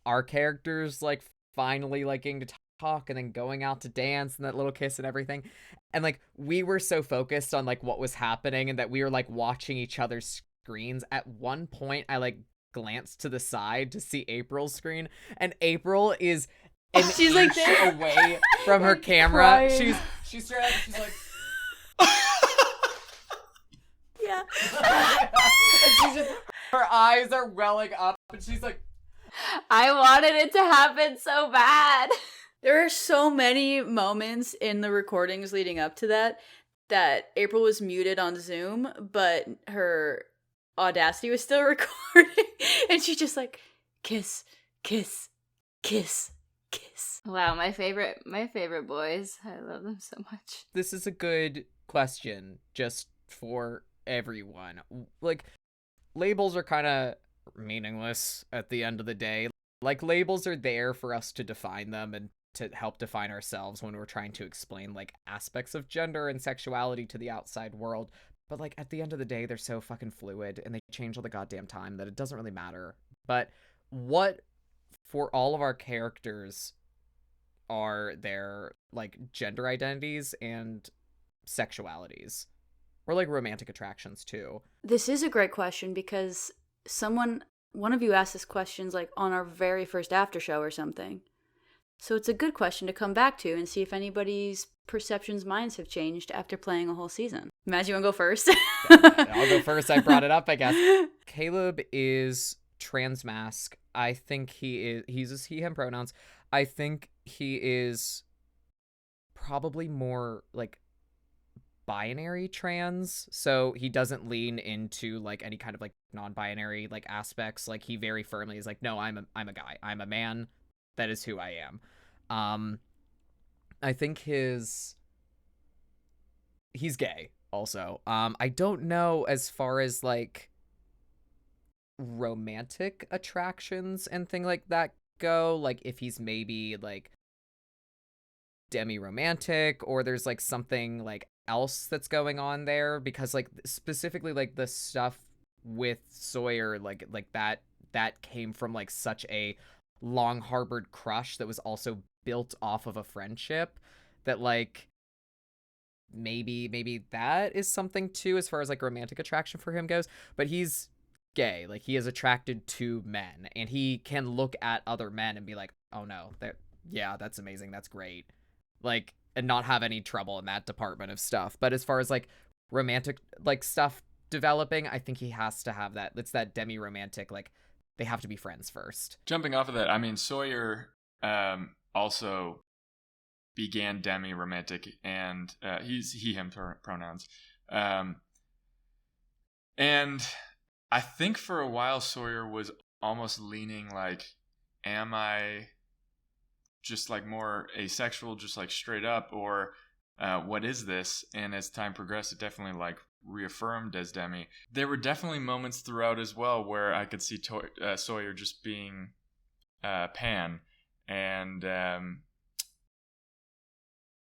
our characters like finally like getting to talk and then going out to dance and that little kiss and everything. And like we were so focused on like what was happening and that we were like watching each other's screens. At one point I like glanced to the side to see April's screen, and April is She's like inch this. away from her camera. Crying. She's straight up, she's like Yeah. and she's just, her eyes are welling up, and she's like, I wanted it to happen so bad. There are so many moments in the recordings leading up to that April was muted on Zoom, but her Audacity was still recording, and she just like kiss, kiss, kiss, kiss. Wow, my favorite boys. I love them so much. This is a good question just for everyone. Like, labels are kind of meaningless at the end of the day. Like, labels are there for us to define them and to help define ourselves when we're trying to explain, like, aspects of gender and sexuality to the outside world. But, like, at the end of the day, they're so fucking fluid and they change all the goddamn time that it doesn't really matter. But what, for all of our characters, are their, like, gender identities and sexualities? Or, like, romantic attractions, too? This is a great question because one of you asked this questions like on our very first after show or something. So it's a good question to come back to and see if anybody's perceptions, minds have changed after playing a whole season. Matt, you want to go first? I'll go first. I brought it up, I guess. Caleb is transmasc. I think he's he, him pronouns. I think he is probably more, like, binary trans, so he doesn't lean into, like, any kind of, like, non-binary, like, aspects. Like, he very firmly is like, no, I'm a guy. I'm a man. That is who I am. I think he's gay also. I don't know as far as, like, romantic attractions and thing like that go, like, if he's maybe, like, demi-romantic, or there's, like, something, like, else that's going on there, because, like, specifically, like, the stuff with Sawyer, like that came from, like, such a long harbored crush that was also built off of a friendship, that, like, maybe that is something too as far as, like, romantic attraction for him goes. But he's gay. Like, he is attracted to men, and he can look at other men and be like, oh no, yeah, that's amazing, that's great, like, and not have any trouble in that department of stuff. But as far as, like, romantic, like, stuff developing, I think he has to have that. It's that demi-romantic, like, they have to be friends first. Jumping off of that, I mean, Sawyer also began demi-romantic, and he's he/him pronouns. And I think for a while Sawyer was almost leaning, like, am I just, like, more asexual, just, like, straight up, or what is this? And as time progressed, it definitely, like, reaffirmed as demi. There were definitely moments throughout as well where I could see Sawyer just being pan, and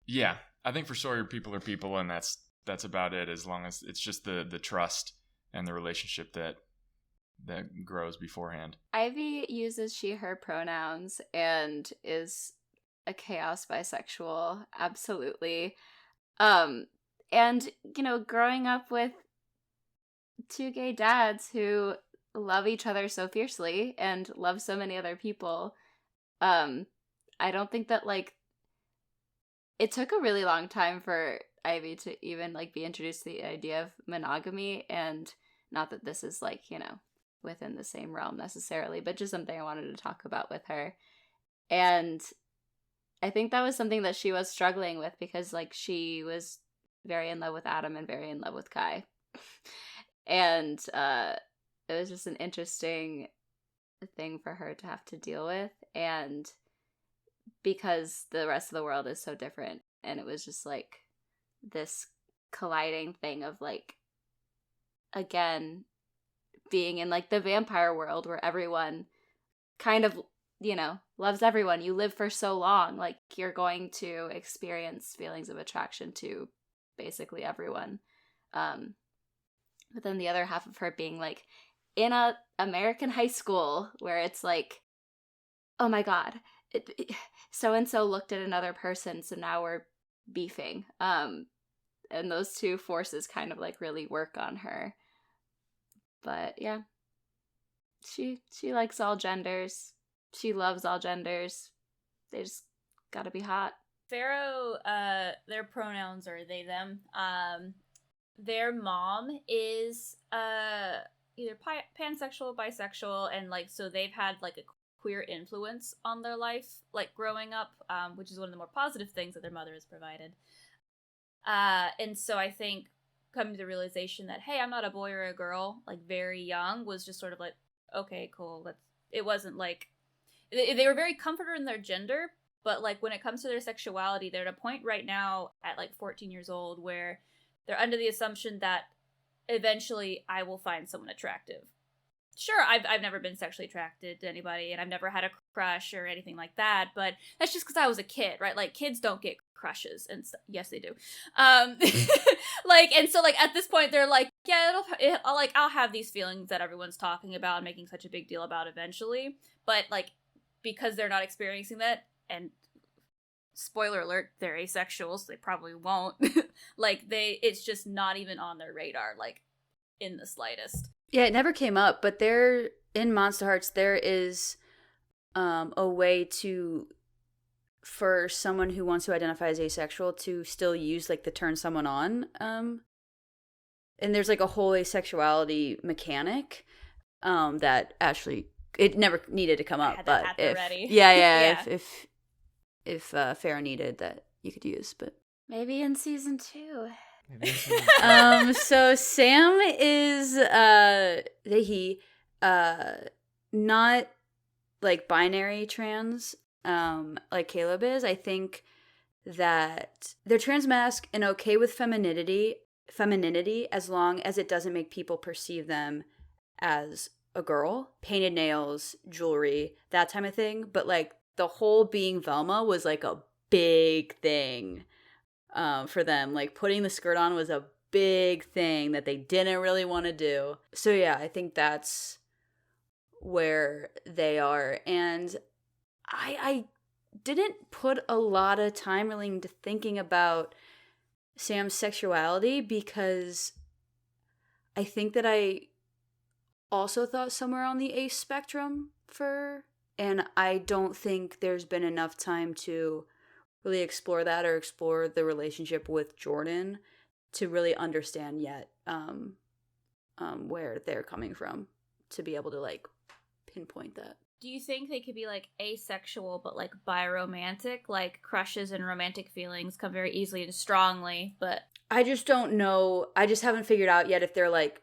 yeah, I think for Sawyer, people are people, and that's about it, as long as it's just the trust and the relationship that grows beforehand. Ivy uses she/her pronouns and is a chaos bisexual, absolutely. And, you know, growing up with two gay dads who love each other so fiercely and love so many other people, I don't think that, like, it took a really long time for Ivy to even, like, be introduced to the idea of monogamy, and not that this is, like, you know, within the same realm necessarily, but just something I wanted to talk about with her. And I think that was something that she was struggling with, because, like, she was very in love with Adam and very in love with Kai. And it was just an interesting thing for her to have to deal with, and because the rest of the world is so different, and it was just, like, this colliding thing of, like, again, being in, like, the vampire world where everyone kind of, you know, loves everyone. You live for so long, like, you're going to experience feelings of attraction to basically everyone. But then the other half of her being, like, in a American high school where it's like, oh my god, so and so looked at another person, so now we're beefing. And those two forces kind of, like, really work on her. But yeah, she likes all genders. She loves all genders. They just gotta be hot. Pharaoh, their pronouns are they, them. Their mom is either pansexual, bisexual, and, like, so they've had, like, a queer influence on their life, like growing up, which is one of the more positive things that their mother has provided. And so I think coming to the realization that, hey, I'm not a boy or a girl, like very young, was just sort of like, okay, cool. It wasn't like, they were very comforted in their gender, but like when it comes to their sexuality, they're at a point right now at like 14 years old where they're under the assumption that eventually I will find someone attractive. Sure, I've never been sexually attracted to anybody, and I've never had a crush or anything like that, but that's just because I was a kid, right? Like, kids don't get crushes, and yes, they do. Like, and so, like, at this point, they're like, yeah, I'll have these feelings that everyone's talking about and making such a big deal about eventually, but, like, because they're not experiencing that, and spoiler alert, they're asexual, so they probably won't, like, it's just not even on their radar, like, in the slightest. Yeah, it never came up, but in Monster Hearts, there is a way for someone who wants to identify as asexual to still use, like, the turn someone on. And there's, like, a whole asexuality mechanic that actually, it never needed to come up. But if, ready. Yeah. If Farrah needed that, you could use, but. Maybe in season 2. So Sam is not like binary trans like Caleb is. I think that they're transmasc and okay with femininity as long as it doesn't make people perceive them as a girl. Painted nails, jewelry, that type of thing. But like the whole being Velma was like a big thing. For them, like putting the skirt on was a big thing that they didn't really want to do. So yeah, I think that's where they are. And I didn't put a lot of time really into thinking about Sam's sexuality because I think that I also thought somewhere on the ace spectrum and I don't think there's been enough time to really explore that or explore the relationship with Jordan to really understand yet where they're coming from to be able to like pinpoint that. Do you think they could be like asexual but like biromantic? Like crushes and romantic feelings come very easily and strongly, but I just don't know. I just haven't figured out yet if they're like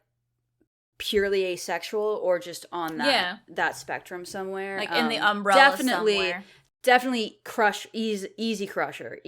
purely asexual or just on that spectrum somewhere. Like in the umbrella somewhere. Definitely easy crusher.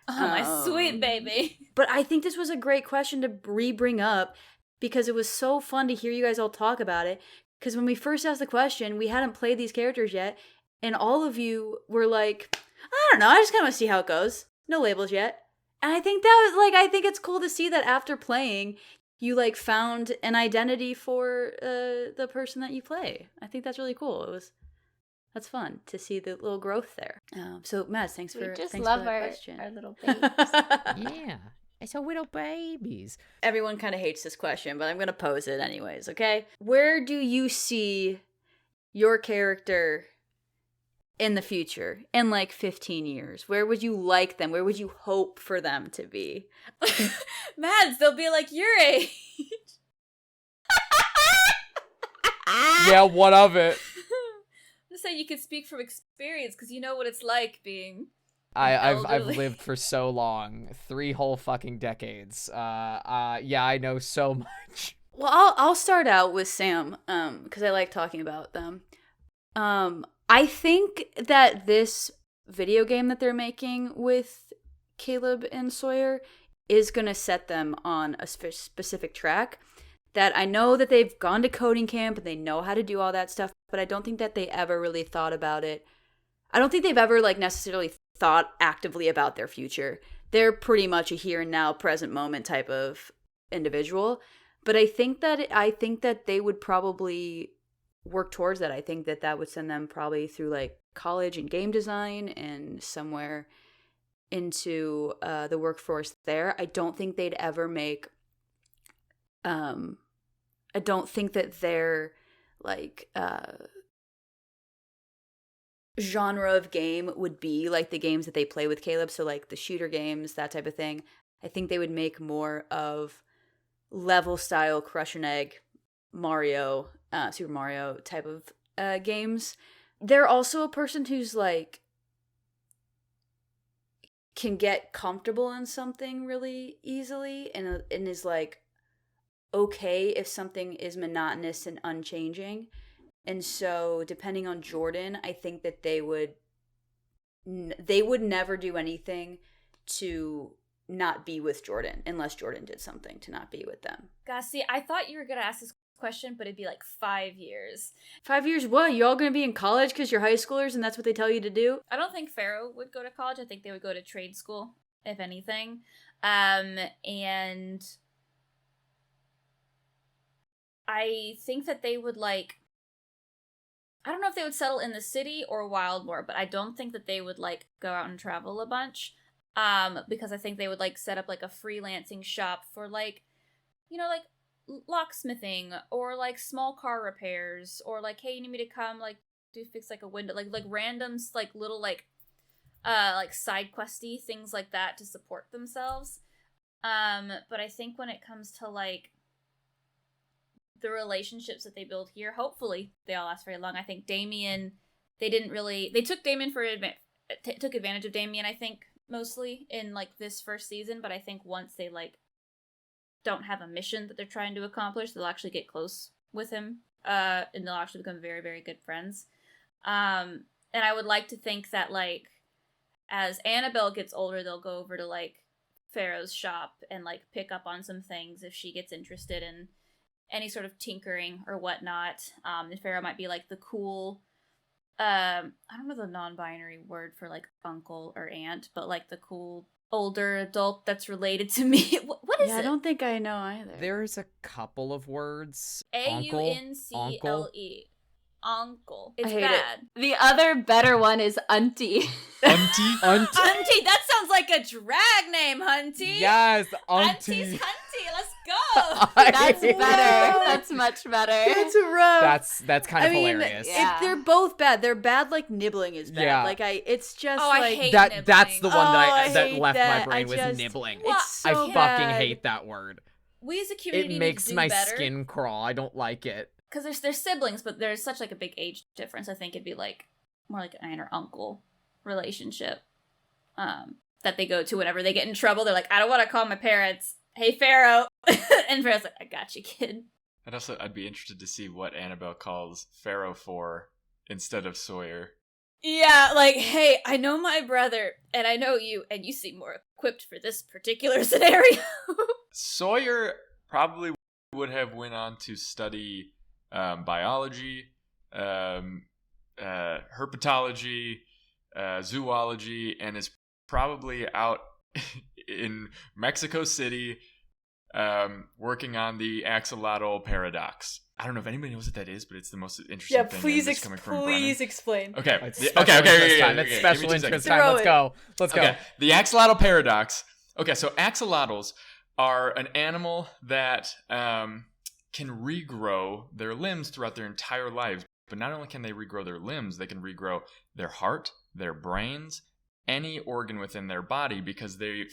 Oh, my sweet baby. But I think this was a great question to bring up because it was so fun to hear you guys all talk about it. Because when we first asked the question, we hadn't played these characters yet. And all of you were like, I don't know, I just kind of want to see how it goes. No labels yet. And I think that was like, I think it's cool to see that after playing, you like found an identity for the person that you play. I think that's really cool. That's fun to see the little growth there. So, Mads, thanks for that question. Our little babies. Yeah, it's our little babies. Everyone kind of hates this question, but I'm going to pose it anyways, okay? Where do you see your character in the future, in like 15 years? Where would you like them? Where would you hope for them to be? Mads, they'll be like your age. Yeah, what of it? Just say you could speak from experience because you know what it's like being. I've lived for so long, 3 whole fucking decades. Yeah, I know so much. Well, I'll start out with Sam, because I like talking about them. I think that this video game that they're making with Caleb and Sawyer is gonna set them on a specific track. That I know that they've gone to coding camp and they know how to do all that stuff, but I don't think that they ever really thought about it. I don't think they've ever like necessarily thought actively about their future. They're pretty much a here and now, present moment type of individual. But I think that they would probably work towards that. I think that would send them probably through like college and game design and somewhere into the workforce there. I don't think they'd ever make. I don't think that their like genre of game would be like the games that they play with Caleb, so like the shooter games, that type of thing. I think they would make more of level style crush and egg Mario, Super Mario type of games they're also a person who's like can get comfortable in something really easily and is like okay if something is monotonous and unchanging. And so depending on Jordan, I think that they would never do anything to not be with Jordan unless Jordan did something to not be with them. Gosh, see, I thought you were gonna ask this question, but it'd be like 5 years. 5 years, what? You all gonna be in college because you're high schoolers and that's what they tell you to do? I don't think Pharaoh would go to college. I think they would go to trade school, if anything. And I think that they would like, I don't know if they would settle in the city or Wildmoor, but I don't think that they would like go out and travel a bunch. Because I think they would like set up like a freelancing shop for like, you know, like locksmithing or like small car repairs or like, hey, you need me to come like do fix like a window, like randoms, like little like side questy things like that to support themselves. But I think when it comes to like the relationships that they build here, hopefully they all last very long. I think Damien, they took Damien took advantage of Damien, I think, mostly in like this first season, but I think once they like don't have a mission that they're trying to accomplish, they'll actually get close with him, and they'll actually become very, very good friends. And I would like to think that like as Annabelle gets older, they'll go over to like Pharaoh's shop and like pick up on some things if she gets interested in any sort of tinkering or whatnot. And Pharaoh might be like the cool, I don't know the non-binary word for like uncle or aunt, but like the cool older adult that's related to me. What is it? I don't think I know either. There's a couple of words. Auncle. Uncle. It's I hate bad. The other better one is auntie. Auntie? Hunty, that sounds like a drag name, Hunty. Yes, Auntie's auntie. Hunty, let's go. That's better. That's much better. It's rough. That's kind of hilarious. yeah. They're both bad. They're bad like nibbling is bad. Yeah. Like it's just Oh, I like hate That's the one Oh, I that hate left that. my brain I was just- nibbling. Well, it's so I fucking bad. hate that word. We as a community It makes need to do my better. skin crawl. I don't like it. Because they're siblings, but there's such like a big age difference. I think it'd be like more like an aunt or uncle relationship that they go to whenever they get in trouble. They're like, I don't want to call my parents. Hey, Pharaoh. And Pharaoh's like, I got you, kid. I'd be interested to see what Annabelle calls Pharaoh for instead of Sawyer. Yeah, like, hey, I know my brother, and I know you, and you seem more equipped for this particular scenario. Sawyer probably would have went on to study biology, herpetology, zoology, and is probably out in Mexico City working on the axolotl paradox. I don't know if anybody knows what that is, but it's the most interesting Yeah, thing. please, that's coming from Brennan. explain. Okay, It's okay, special interest time. It's give me special 2 interest seconds. time. Throw Let's it. go. Let's go. Okay, the axolotl paradox. Okay, so axolotls are an animal that can regrow their limbs throughout their entire lives. But not only can they regrow their limbs, they can regrow their heart, their brains, any organ within their body, because they,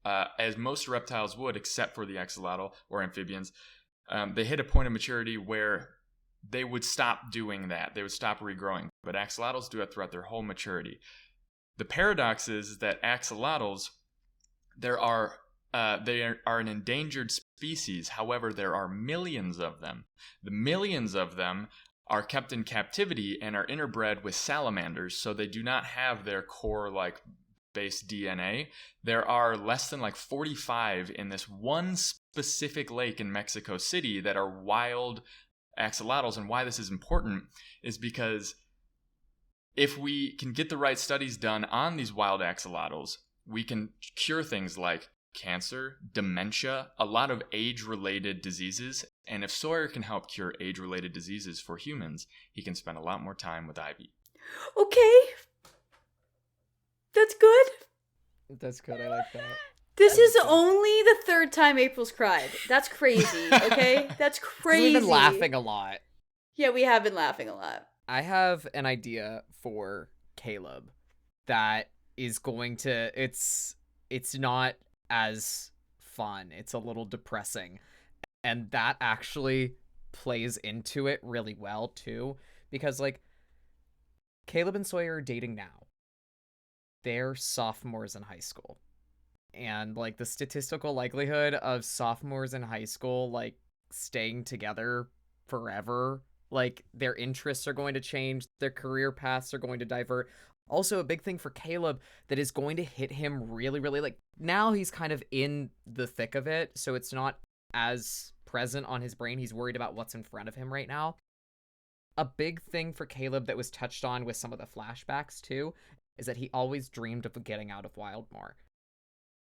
as most reptiles would, except for the axolotl or amphibians, they hit a point of maturity where they would stop doing that. They would stop regrowing. But axolotls do it throughout their whole maturity. The paradox is that axolotls, they are an endangered species. However, there are millions of them. The millions of them are kept in captivity and are interbred with salamanders, so they do not have their core like base DNA. There are less than like 45 in this one specific lake in Mexico City that are wild axolotls. And why this is important is because if we can get the right studies done on these wild axolotls, we can cure things like cancer, dementia, a lot of age-related diseases. And if Sawyer can help cure age-related diseases for humans, he can spend a lot more time with Ivy. Okay. That's good. That's good. I like that. This is only the third time April's cried. That's crazy, okay? That's 'Cause crazy. We've been laughing a lot. Yeah, we have been laughing a lot. I have an idea for Caleb that is going to it's not as fun. It's a little depressing. And that actually plays into it really well too, because like Caleb and Sawyer are dating now. They're sophomores in high school. And, like, the statistical likelihood of sophomores in high school, like, staying together forever, like, their interests are going to change, their career paths are going to divert. Also, a big thing for Caleb that is going to hit him really, really, like, now he's kind of in the thick of it, so it's not as present on his brain. He's worried about what's in front of him right now. A big thing for Caleb that was touched on with some of the flashbacks, too, is that he always dreamed of getting out of Wildmoor.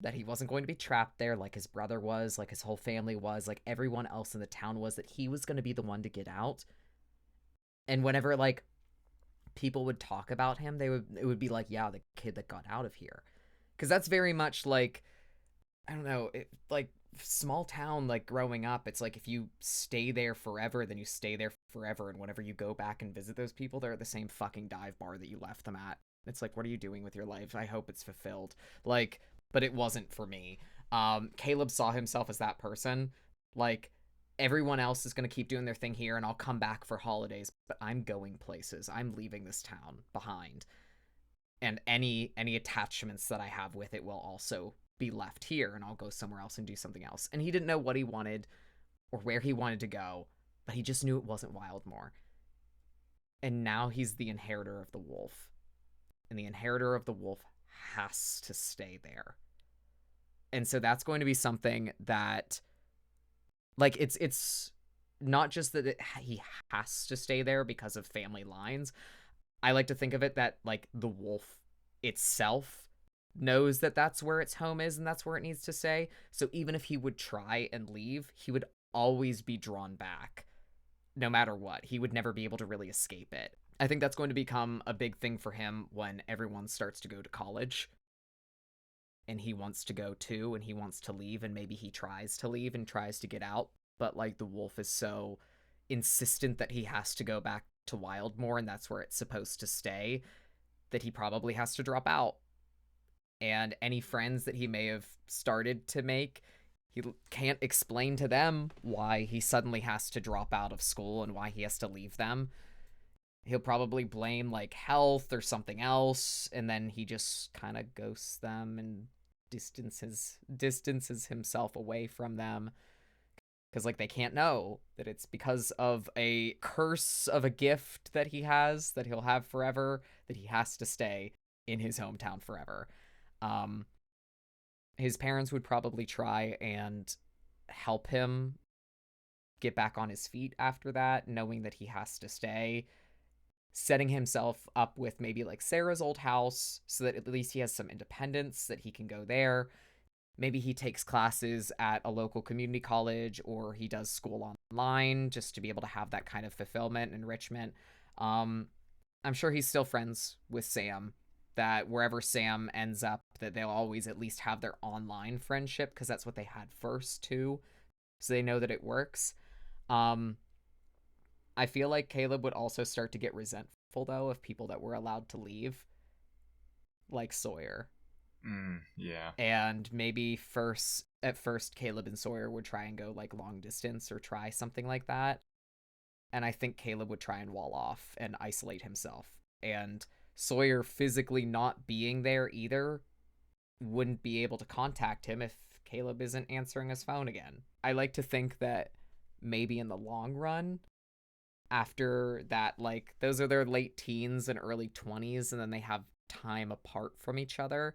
That he wasn't going to be trapped there like his brother was, like his whole family was, like everyone else in the town was, that he was going to be the one to get out. And whenever, like, people would talk about him, it would be like, yeah, the kid that got out of here. Because that's very much like, I don't know, like, small town, like, growing up, it's like if you stay there forever, then you stay there forever, and whenever you go back and visit those people, they're at the same fucking dive bar that you left them at. It's like, what are you doing with your life? I hope it's fulfilled. Like, but it wasn't for me. Caleb saw himself as that person. Like, everyone else is going to keep doing their thing here, and I'll come back for holidays, but I'm going places. I'm leaving this town behind. And any attachments that I have with it will also be left here, and I'll go somewhere else and do something else. And he didn't know what he wanted or where he wanted to go, but he just knew it wasn't Wildmoor. And now he's the inheritor of the wolf. And the inheritor of the wolf has to stay there. And so that's going to be something that, like, it's not just that he has to stay there because of family lines. I like to think of it that, like, the wolf itself knows that that's where its home is and that's where it needs to stay. So even if he would try and leave, he would always be drawn back no matter what. He would never be able to really escape it. I think that's going to become a big thing for him when everyone starts to go to college. And he wants to go too, and he wants to leave, and maybe he tries to leave and tries to get out. But, like, the wolf is so insistent that he has to go back to Wildmoor, and that's where it's supposed to stay, that he probably has to drop out. And any friends that he may have started to make, he can't explain to them why he suddenly has to drop out of school and why he has to leave them. He'll probably blame, like, health or something else, and then he just kind of ghosts them and distances himself away from them. Because, like, they can't know that it's because of a curse of a gift that he has, that he'll have forever, that he has to stay in his hometown forever. His parents would probably try and help him get back on his feet after that, knowing that he has to stay. Setting himself up with maybe, like, Sarah's old house so that at least he has some independence, that he can go there. Maybe he takes classes at a local community college, or he does school online just to be able to have that kind of fulfillment and enrichment. I'm sure he's still friends with Sam, that wherever Sam ends up, that they'll always at least have their online friendship, because that's what they had first too, so they know that it works. I feel like Caleb would also start to get resentful, though, of people that were allowed to leave, like Sawyer. Yeah. And maybe at first, Caleb and Sawyer would try and go, like, long distance or try something like that. And I think Caleb would try and wall off and isolate himself. And Sawyer physically not being there either wouldn't be able to contact him if Caleb isn't answering his phone again. I like to think that maybe in the long run, after that, like, those are their late teens and early 20s, and then they have time apart from each other.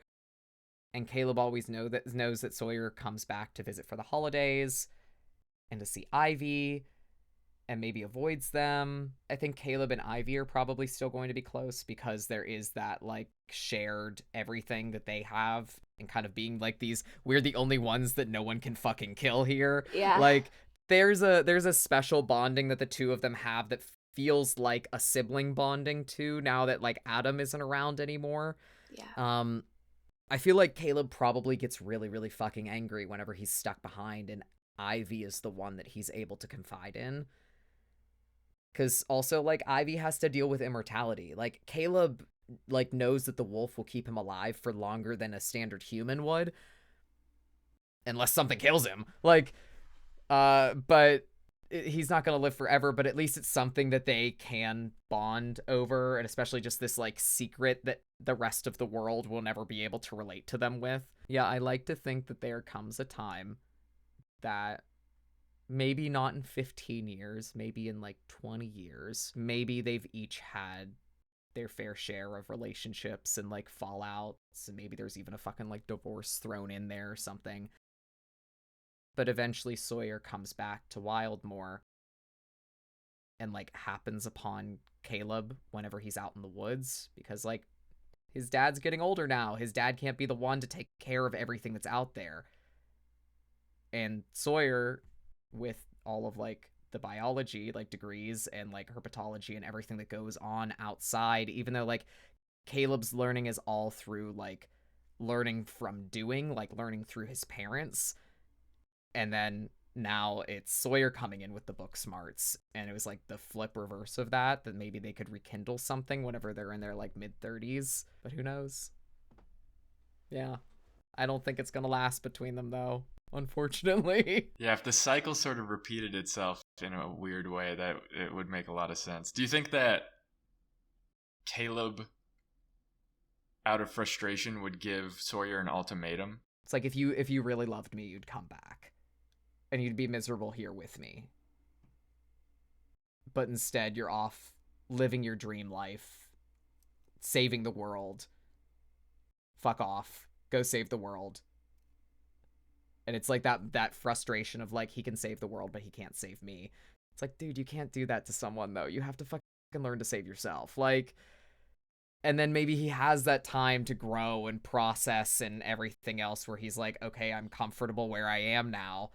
And Caleb always knows that Sawyer comes back to visit for the holidays and to see Ivy, and maybe avoids them. I think Caleb and Ivy are probably still going to be close, because there is that, like, shared everything that they have, and kind of being like we're the only ones that no one can fucking kill here. Yeah. Like, there's a special bonding that the two of them have that feels like a sibling bonding too, now that, like, Adam isn't around anymore. Yeah. I feel like Caleb probably gets really, really fucking angry whenever he's stuck behind, and Ivy is the one that he's able to confide in. Because also, like, Ivy has to deal with immortality. Like, Caleb, like, knows that the wolf will keep him alive for longer than a standard human would, unless something kills him. Like, but he's not going to live forever, but at least it's something that they can bond over, and especially just this like secret that the rest of the world will never be able to relate to them with. Yeah, I like to think that there comes a time that maybe not in 15 years, maybe in like 20 years, maybe they've each had their fair share of relationships and like fallouts, and maybe there's even a fucking like divorce thrown in there or something. But eventually Sawyer comes back to Wildmoor and like happens upon Caleb whenever he's out in the woods, because like his dad's getting older now. His dad can't be the one to take care of everything that's out there. And Sawyer, with all of like the biology like degrees and like herpetology and everything that goes on outside, even though like Caleb's learning is all through like learning from doing, like learning through his parents. And then now it's Sawyer coming in with the book smarts, and it was like the flip reverse of that maybe they could rekindle something whenever they're in their like mid-30s, but who knows. Yeah, I don't think it's gonna last between them though, unfortunately. Yeah, if the cycle sort of repeated itself in a weird way, that it would make a lot of sense. Do you think that Caleb, out of frustration, would give Sawyer an ultimatum? It's like, if you really loved me, you'd come back and you'd be miserable here with me, but instead you're off living your dream life, saving the world. Fuck off, go save the world. And it's like that frustration of like, he can save the world but he can't save me. It's like, dude, you can't do that to someone though. You have to fucking learn to save yourself. Like, and then maybe he has that time to grow and process and everything else where he's like, okay, I'm comfortable where I am now.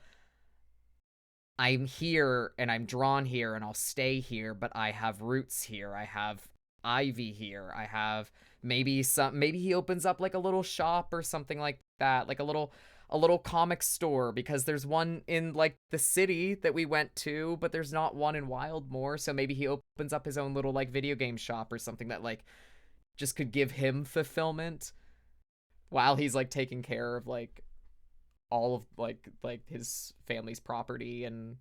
I'm here and I'm drawn here and I'll stay here, but I have roots here. I have Ivy here. I have maybe he opens up like a little shop or something like that, like a little comic store, because there's one in like the city that we went to, but there's not one in Wildmoor. So maybe he opens up his own little like video game shop or something that like just could give him fulfillment while he's like taking care of like all of like his family's property and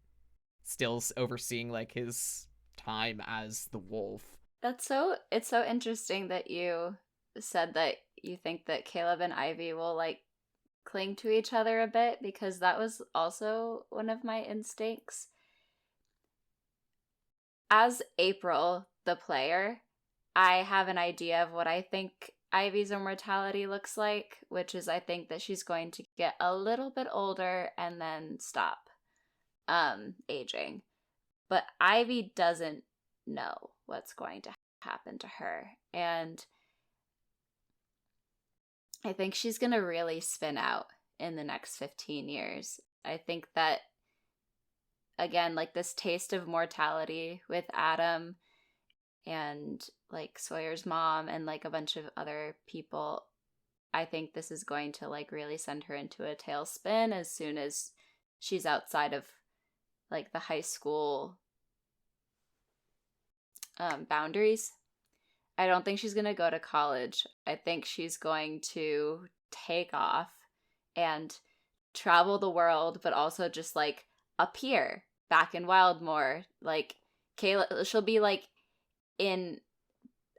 still overseeing like his time as the wolf. It's so interesting that you said that you think that Caleb and Ivy will like cling to each other a bit, because that was also one of my instincts. As April, the player, I have an idea of what I think Ivy's immortality looks like, which is I think that she's going to get a little bit older and then stop aging. But Ivy doesn't know what's going to happen to her. And I think she's going to really spin out in the next 15 years. I think that, again, like this taste of mortality with Adam and like Sawyer's mom and like a bunch of other people, I think this is going to like really send her into a tailspin as soon as she's outside of like the high school boundaries. I don't think she's going to go to college. I think she's going to take off and travel the world, but also just like appear back in Wildmoor. Like Caleb, she'll be like in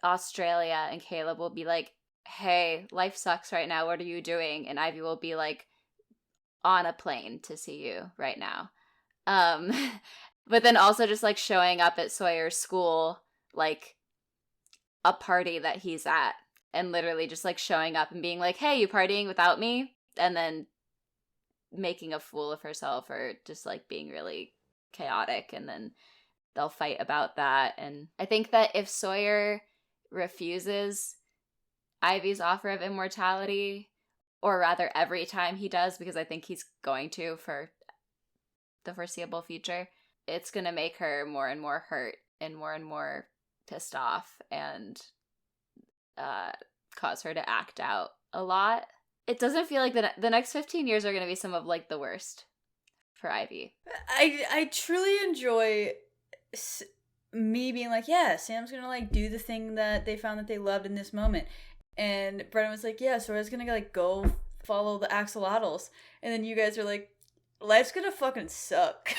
Australia and Caleb will be like, hey, life sucks right now, what are you doing? And Ivy will be like, on a plane to see you right now. But then also just like showing up at Sawyer's school, like a party that he's at, and literally just like showing up and being like, hey, you partying without me? And then making a fool of herself, or just like being really chaotic, and then they'll fight about that. And I think that if Sawyer refuses Ivy's offer of immortality, or rather every time he does, because I think he's going to for the foreseeable future, it's going to make her more and more hurt and more pissed off, and cause her to act out a lot. It doesn't feel like the next 15 years are going to be some of like the worst for Ivy. I truly enjoy me being like, yeah, Sam's gonna like do the thing that they found that they loved in this moment, and Brennan was like, yeah, so I was gonna like go follow the axolotls, and then you guys are like, life's gonna fucking suck.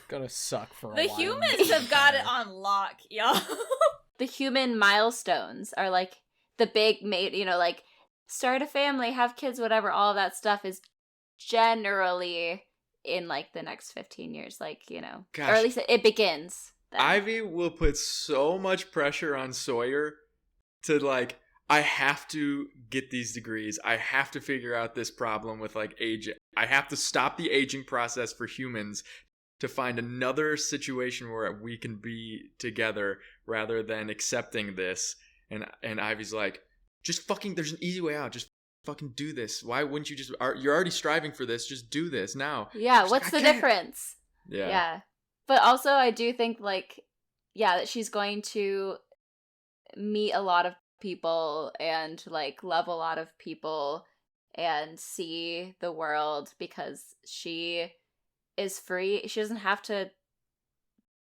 Gonna suck for a The while. humans have got it on lock, y'all. The human milestones are like the big mate, like start a family, have kids, whatever, all of that stuff is generally in like the next 15 years, like, or Gosh. at least it begins then. Ivy will put so much pressure on Sawyer to like, I have to get these degrees. I have to figure out this problem with like age. I have to stop the aging process for humans to find another situation where we can be together rather than accepting this. And Ivy's like, just fucking, there's an easy way out. Just fucking do this. Why wouldn't you you're already striving for this. Just do this now. Yeah, She's what's like, the "I can't." difference? Yeah. But also I do think like, that she's going to meet a lot of people and like love a lot of people and see the world because she is free. She doesn't have to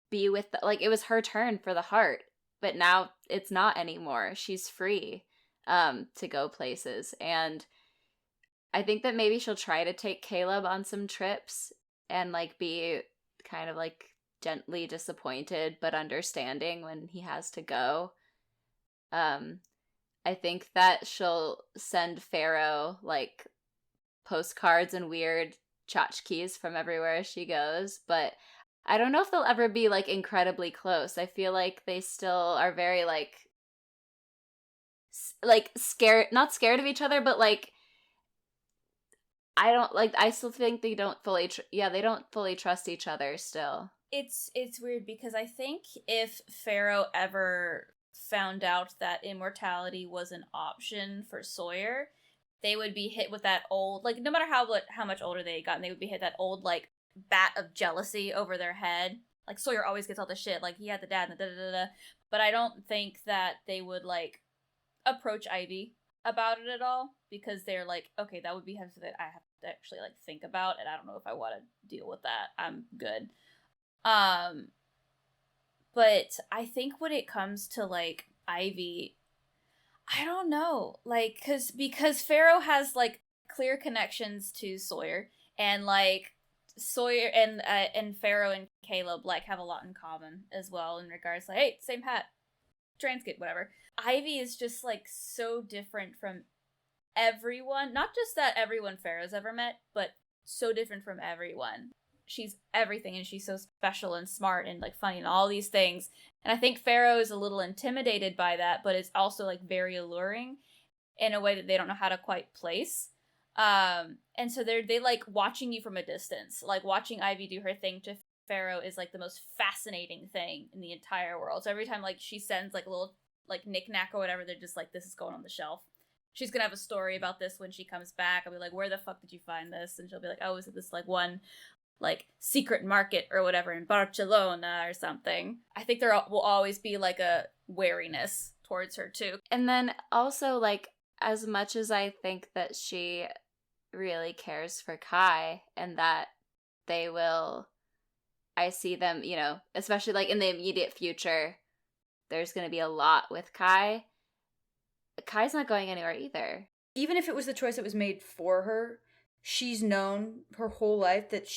be with like, it was her turn for the heart, but now it's not anymore. She's free to go places. And I think that maybe she'll try to take Caleb on some trips and like be kind of like gently disappointed but understanding when he has to go. I think that she'll send Pharaoh like postcards and weird tchotchkes from everywhere she goes, but I don't know if they'll ever be like incredibly close. I feel like they still are very like scared, not scared of each other, but like I still think they don't fully they don't fully trust each other still. It's weird because I think if Pharaoh ever found out that immortality was an option for Sawyer, they would be hit with that old, like, no matter how much older they had gotten, they would be hit that old, like, bat of jealousy over their head. Like, Sawyer always gets all the shit, like, he had the dad and the da-da-da-da. But I don't think that they would, like, approach Ivy about it at all, because they're like, okay, that would be something that I have to actually, like, think about, and I don't know if I want to deal with that. I'm good. But I think when it comes to, like, Ivy, I don't know, like, because Pharaoh has, like, clear connections to Sawyer, and, like, Sawyer and Pharaoh and Caleb, like, have a lot in common as well in regards to, like, hey, same hat, trans kid, whatever. Ivy is just, like, so different from everyone, not just that everyone Pharaoh's ever met, but so different from everyone. She's everything, and she's so special and smart and, like, funny and all these things. And I think Pharaoh is a little intimidated by that, but it's also, like, very alluring in a way that they don't know how to quite place. And so they like watching you from a distance. Like, watching Ivy do her thing to Pharaoh is, like, the most fascinating thing in the entire world. So every time, like, she sends, like, a little, like, knick-knack or whatever, they're just like, this is going on the shelf. She's gonna have a story about this when she comes back. I'll be like, where the fuck did you find this? And she'll be like, oh, is it this, like, one, like, secret market or whatever in Barcelona or something. I think there will always be, like, a wariness towards her, too. And then also, like, as much as I think that she really cares for Kai and that they will, I see them, especially, like, in the immediate future, there's going to be a lot with Kai. Kai's not going anywhere either. Even if it was the choice that was made for her, she's known her whole life that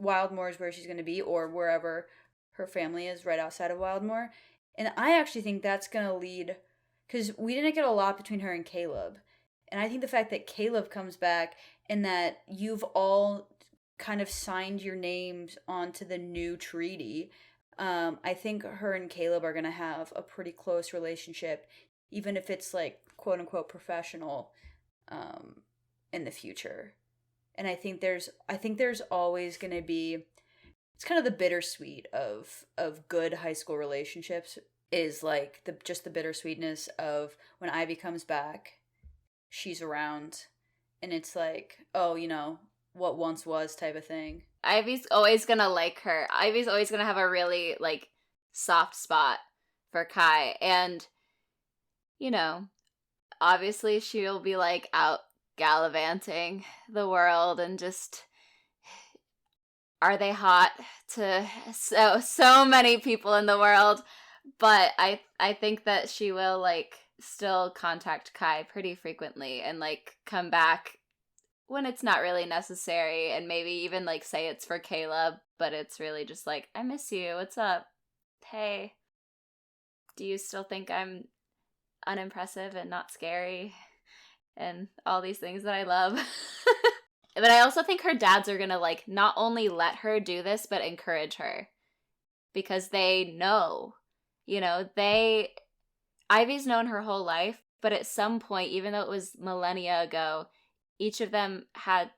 Wildmoor is where she's going to be, or wherever her family is right outside of Wildmoor. And I actually think that's going to lead, because we didn't get a lot between her and Caleb. And I think the fact that Caleb comes back and that you've all kind of signed your names onto the new treaty, I think her and Caleb are going to have a pretty close relationship, even if it's, like, quote unquote professional, in the future. And I think there's always going to be, it's kind of the bittersweet of good high school relationships, is, like, the bittersweetness of when Ivy comes back, she's around, and it's like, oh, what once was type of thing. Ivy's always gonna like her. Ivy's always gonna have a really, like, soft spot for Kai. And, obviously she'll be, like, out gallivanting the world and just, are they hot to so many people in the world? But I think that she will, like, still contact Kai pretty frequently and, like, come back when it's not really necessary, and maybe even, like, say it's for Caleb, but it's really just like, I miss you. What's up? Hey, do you still think I'm unimpressive and not scary and all these things that I love? But I also think her dads are gonna like not only let her do this but encourage her, because they know, Ivy's known her whole life, but at some point, even though it was millennia ago, each of them had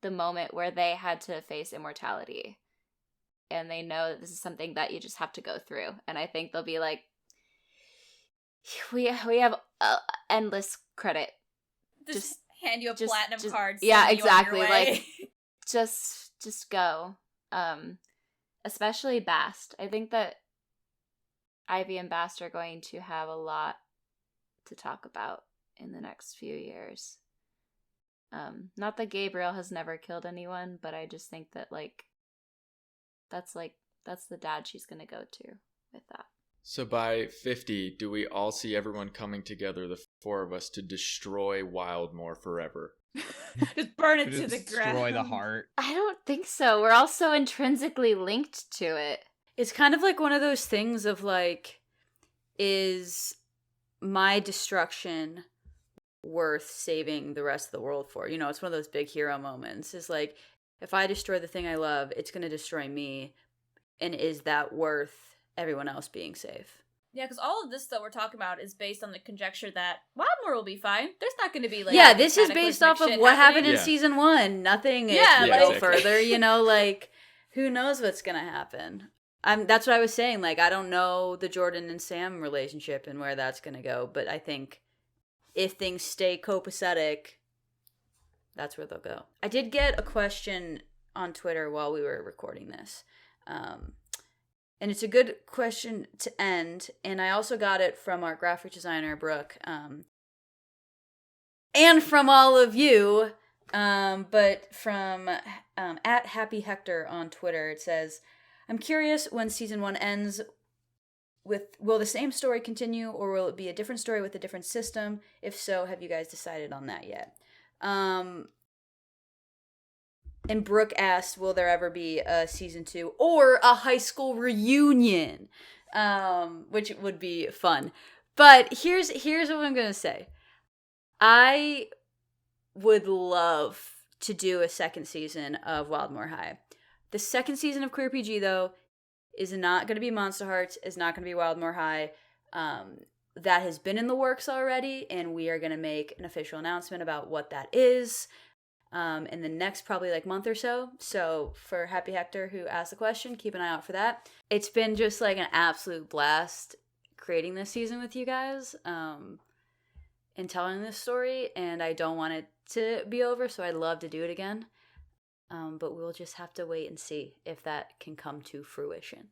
the moment where they had to face immortality, and they know that this is something that you just have to go through. And I think they'll be like, we have endless credit. Just hand you a platinum card. Yeah, send you on your exactly. way. Like, just go. Especially Bast. I think that Ivy and Bast are going to have a lot to talk about in the next few years. Not that Gabriel has never killed anyone, but I just think that that's the dad she's gonna go to with that. So by 50, do we all see everyone coming together, the four of us, to destroy Wildmoor forever? Just burn it to the Destroy ground. the heart. I don't think so. We're all so intrinsically linked to it. It's kind of like one of those things of like, is my destruction worth saving the rest of the world for? It's one of those big hero moments. It's like, if I destroy the thing I love, it's going to destroy me. And is that worth everyone else being safe? Yeah, because all of this that we're talking about is based on the conjecture that Wildmoor will be fine. There's not going to be yeah, this is based off of what happened in Yeah. season 1. Nothing Yeah, if we like- go further, like, who knows what's going to happen? That's what I was saying. Like, I don't know the Jordan and Sam relationship and where that's going to go, but I think if things stay copacetic, that's where they'll go. I did get a question on Twitter while we were recording this. And it's a good question to end. And I also got it from our graphic designer, Brooke. And from all of you. But from at Happy Hector on Twitter, it says, I'm curious when season 1 ends will the same story continue, or will it be a different story with a different system? If so, have you guys decided on that yet? And Brooke asked, will there ever be a season 2 or a high school reunion? Which would be fun. But here's what I'm going to say. I would love to do a second season of Wildmoor High. The second season of Queer PG, though, is not going to be Monster Hearts, is not going to be Wildmoor High. That has been in the works already, and we are going to make an official announcement about what that is in the next probably month or so. So for Happy Hector, who asked the question, keep an eye out for that. It's been just an absolute blast creating this season with you guys and telling this story, and I don't want it to be over, so I'd love to do it again. But we'll just have to wait and see if that can come to fruition.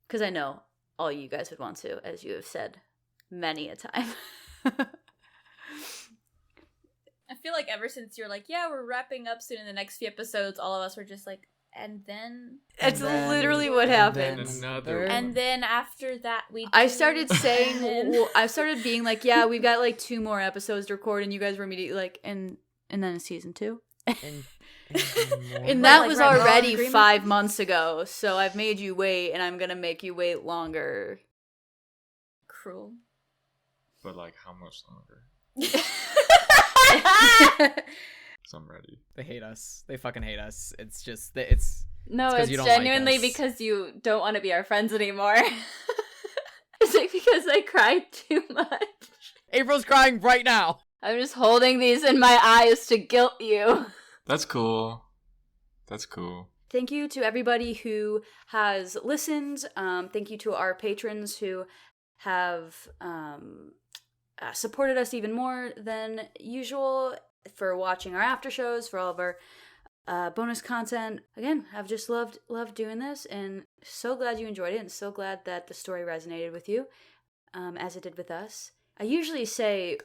Because I know all you guys would want to, as you have said many a time. I feel like ever since you're yeah, we're wrapping up soon in the next few episodes, all of us were just and then... It's then- literally what happens. Another And then after that, we... I do- started saying, and- I started being yeah, we've got 2 more episodes to record, and you guys were immediately and then season 2. And And Right, that was right, we're all in already agreement. 5 months ago, so I've made you wait, and I'm gonna make you wait longer. Cruel. But how much longer? So I'm ready. They hate us. They fucking hate us. It's just No, It's 'cause it's you don't like genuinely us. because you don't want to be our friends anymore. Is it because I cried too much? April's crying right now. I'm just holding these in my eyes to guilt you. That's cool. That's cool. Thank you to everybody who has listened. Thank you to our patrons who have supported us even more than usual, for watching our after shows, for all of our bonus content. Again, I've just loved doing this, and so glad you enjoyed it, and so glad that the story resonated with you, as it did with us. I usually say,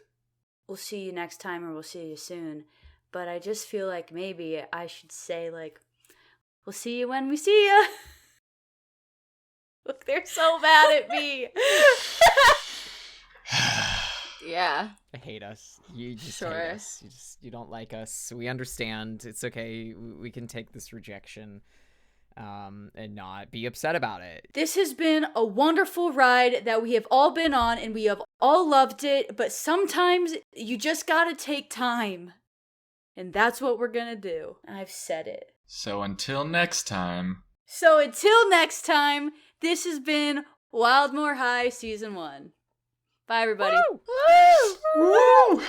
we'll see you next time, or we'll see you soon, but I just feel like maybe I should say, we'll see you when we see ya. Look, they're so mad at me. Yeah. hate us. You just Sure. hate us. You don't like us. We understand. It's okay. We can take this rejection, and not be upset about it. This has been a wonderful ride that we have all been on, and we have all loved it, but sometimes you just gotta take time. And that's what we're gonna do. I've said it. So until next time. So until next time, this has been Wildmore High Season 1. Bye, everybody. Woo! Woo!